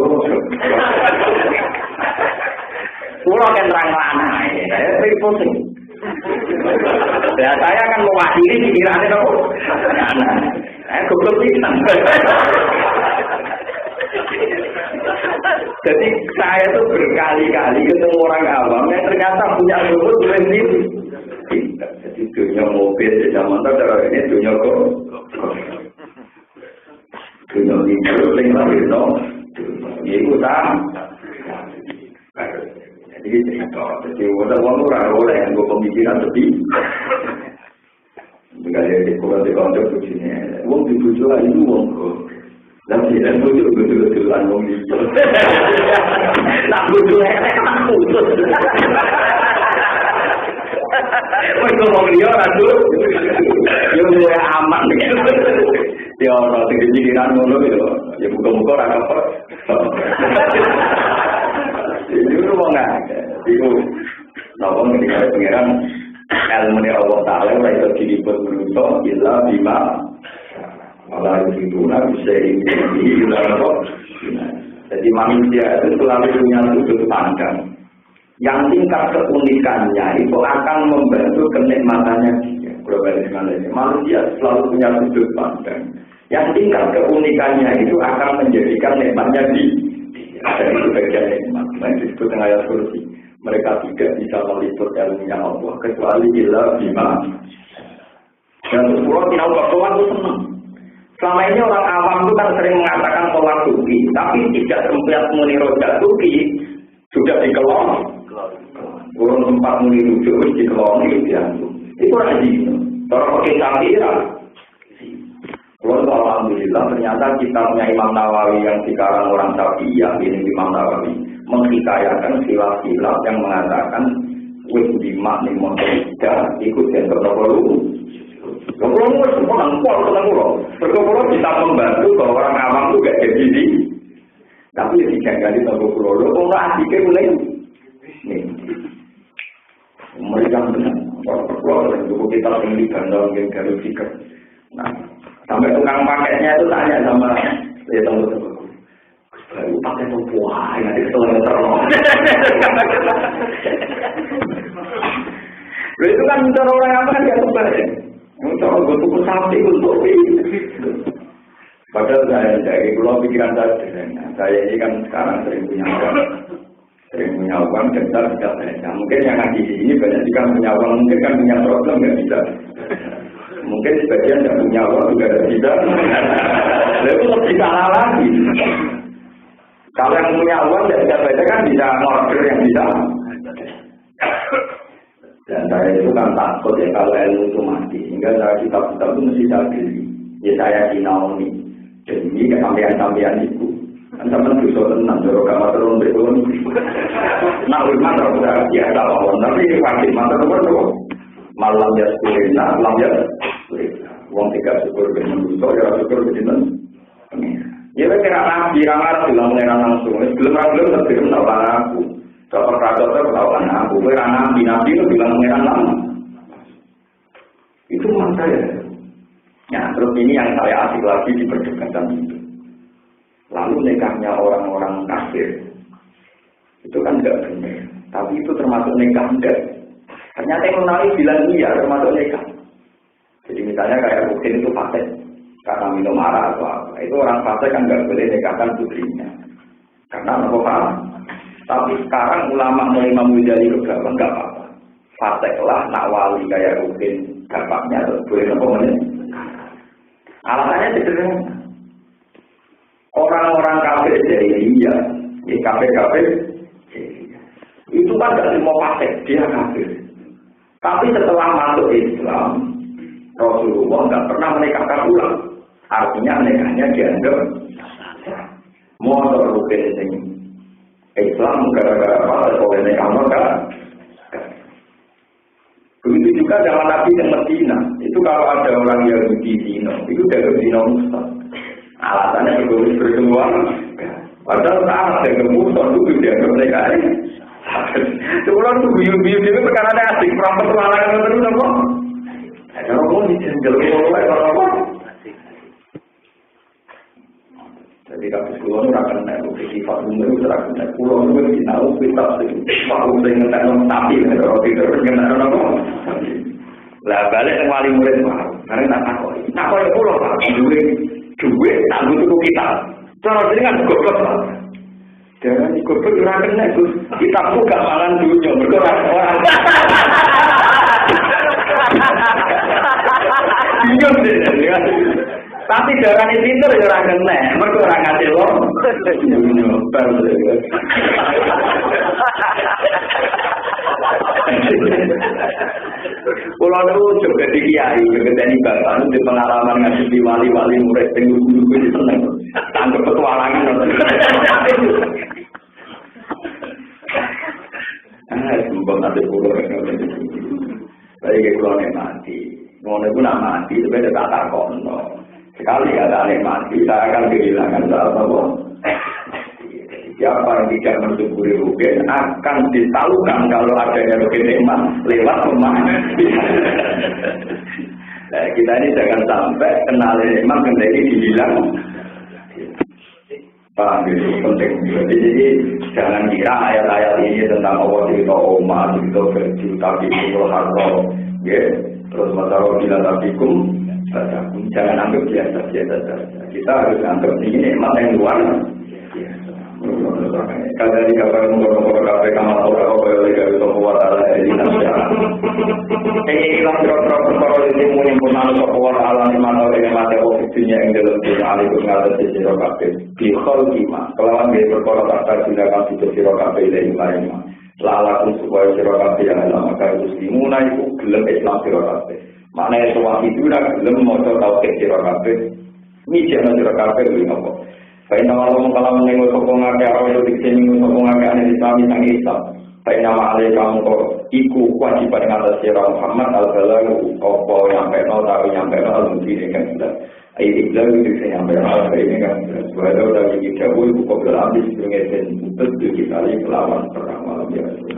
kula kan terang lanang saya pusing. Ya saya akan mewakili pikirannya apa? Goblok pisan. Jadi saya tuh berkali-kali ketemu orang awam yang ternyata punya ilmu sendiri. Jadi dunia mobil, zaman motor ini dunia kok. Dunia libur, lagi no. Itu sama. Jadi cerita, jadi orang oleh yang gue pemikiran lebih. Jika dia dikurang-kurang begini, uang dibujuk itu uang kok. Dan tidak bujuk betul-betulan uang itu. Tak bujuk tak putus. Mereka mau dia ratu, dia mulai aman. Dia orang tinggi-tinggian ngono gitu, ya buka-buka orang apa. Itu mau nggak? Itu, namun ketika pengiran ilmu dari Allah Taala itu diliput berusaha bila bima malah itu bisa ini dalam. Jadi manusia itu selalu punya sudut pandang yang tingkat keunikannya itu akan membantu kenikmatannya dia. Manusia selalu punya sudut pandang yang tingkat keunikannya itu akan menjadikan nikmatnya dia. Dan itu bagian nikmat. Nah, itu disebut dengan ayat kursi. Mereka tidak bisa meliput ilmunya Allah kecuali bila bima. Dan Rasulullah tidak berdoa itu senang. Selama ini orang awam itu kan sering mengatakan tolak suki, tapi tidak sempat muni rojak suki sudah dikelon. Kurang sempat muni rujuk dikelon itu lagi. Orang pakai campuran. Alhamdulillah ternyata kitabnya Imam Nawawi yang dikarang orang Syafi'iyah ini Imam Nawawi menghikayakan khilaf-khilaf yang mengatakan wis bima ning motor ikut yang terlalu. Kalau mau semua angkol kalau perkara kita membantu bahwa orang awam itu gak jadi di. Tapi ya dijagali tanggo pulau orang asike mulai nih. Mereka benar. Kalau kita tinggi gandang yang garis fikir. Nah, sampai tukang paketnya itu tanya sama ya tunggu. Baru pakai buah, nanti setelah terlalu. Itu kan cara orang apa kan dia terbalik. Cara gue tuh sapi untuk itu. Padahal dari pulau pikiran saya ini kan sekarang sering punya uang dan tidak banyak. Mungkin yang ngaji ini banyak juga punya uang, mungkin kan punya problem nggak bisa. Mungkin sebagian tidak punya uang juga tidak bisa. Itu lebih salah lagi. Kalau yang punya uang tidak bisa baca kan bisa ngorder yang bisa. Dan saya itu kan takut ya kalau ilmu itu mati. Sehingga saya kitab-kitab itu mesti saya beli. Ya saya dinauni. Demi kesampean-sampean itu. Kan sama dosa tenang. Joro kamar terun berikun. Nah ulama terus biasa lawan. Tapi wajib mata terus. Malam ya sekurina. Malam ya sekurina. Uang tiga syukur dengan dosa. Ya syukur dengan ya kira nabi ramar bilang mengenai langsung. Belum terbilang tawaran aku. Dokter tawaran aku. Kira nabi itu bilang mengenai langsung. Itu memang saya. Nah terus ini yang saya asik lagi di perdebatan itu. Lalu nikahnya orang-orang kafir itu kan enggak benar. Tapi itu termasuk nikah enggak. Ternyata yang menarik bilang iya termasuk nikah. Jadi misalnya kayak mungkin itu fasik karena minum arak atau apa. Itu orang fasik kan enggak boleh nikahkan putrinya. Karena apa paham? Tapi sekarang ulama mulai memuji kegagalan enggak apa-apa. Fasiklah nak wali kayak mungkin bapaknya boleh apa menit. Alasannya sederhana. Orang-orang kafir jahiliyah, kafir itu kan tidak semua fasik, dia kafir. Tapi setelah masuk Islam, Rasulullah nggak pernah menikahkan ulang. Artinya nikahnya dianggap motor rukin ini. Islam gara-gara apa? Kalau nikah mereka. Begitu juga zaman Nabi yang Medina. Itu kalau ada orang Yahudi Zino, itu dari Zino Mustad. Alasannya egois berdua. Padahal tak ada kemudian itu dianggap mereka ini. Sebulan itu biu-biu itu perkara asik. Perang petualangan terus apa? Ada orang di jenjel mulai apa? Jadi kalau sekolah itu akan naik sifat umur itu akan naik pulau itu tahu kita tahu dengan tanam tapi kalau tidak dengan tanam apa? Lah balik yang wali murid baru. Karena tak tahu. Nak kau pulau tak duit tak butuh kita. Cara dengan goblok. Jangan goblok ora kena Gus. Kita buka mangan dunia berkurang orang. Bingung deh. Tapi darah ini pinter ya ora kena. Mergo ora ngasih lo. Pulau itu juga di kiai, juga dari bapak itu pengalaman ngasih di wali-wali murid yang guru-guru itu seneng, tanggap petualangan. Sumpah nanti pulau saya kayak pulau yang mati, mau itu nak mati, tapi ada tak kono. Sekali ada yang mati, saya akan kehilangan apa? Siapa yang tidak mensyukuri rugen akan ditalukan kalau adanya rugen nikmat lewat rumah. Nah, kita ini jangan sampai kenal nikmat menjadi dibilang. Paham itu penting. Jadi jangan kira ayat-ayat ini tentang Allah cerita Umar, cerita Verdi, tapi itu harus, ya. Terus masalah bila tabikum, jangan anggap biasa-biasa saja. Kita harus anggap ini nikmat yang luar. Kalau di kapal mengurung kafe kamar orang boleh gawe buat ala ini nasihat. Ilang terus perkara ini mungkin pun anu buat ala di mana orang mati posisinya yang dalam dunia alikus ngatas di siro kafe. Bihol kima. Kelawan dia perkara tak silakan situ siro kafe dari mana. Lalakum supaya siro kafe yang lama kaya muslimuna itu gelem Islam siro kafe. Maknanya semua itu dah gelem mau tahu ke siro kafe. Ini jangan siro kafe lebih apa. Baik nama Allah kalau menengok sokong agak awal itu disini sokong agak ane Islami sang Islam. Baik nama alih kamu kok iku kewajiban atas sirah Muhammad al-Balagu opo nyampe no tahu nyampe no al-Mudi ini kan sudah. Ayat Islam itu bisa nyampe no al-Mudi ini kan sudah. Walau dari kita boleh buka berlapis dengan utut di kali kelawan perang malam biasa.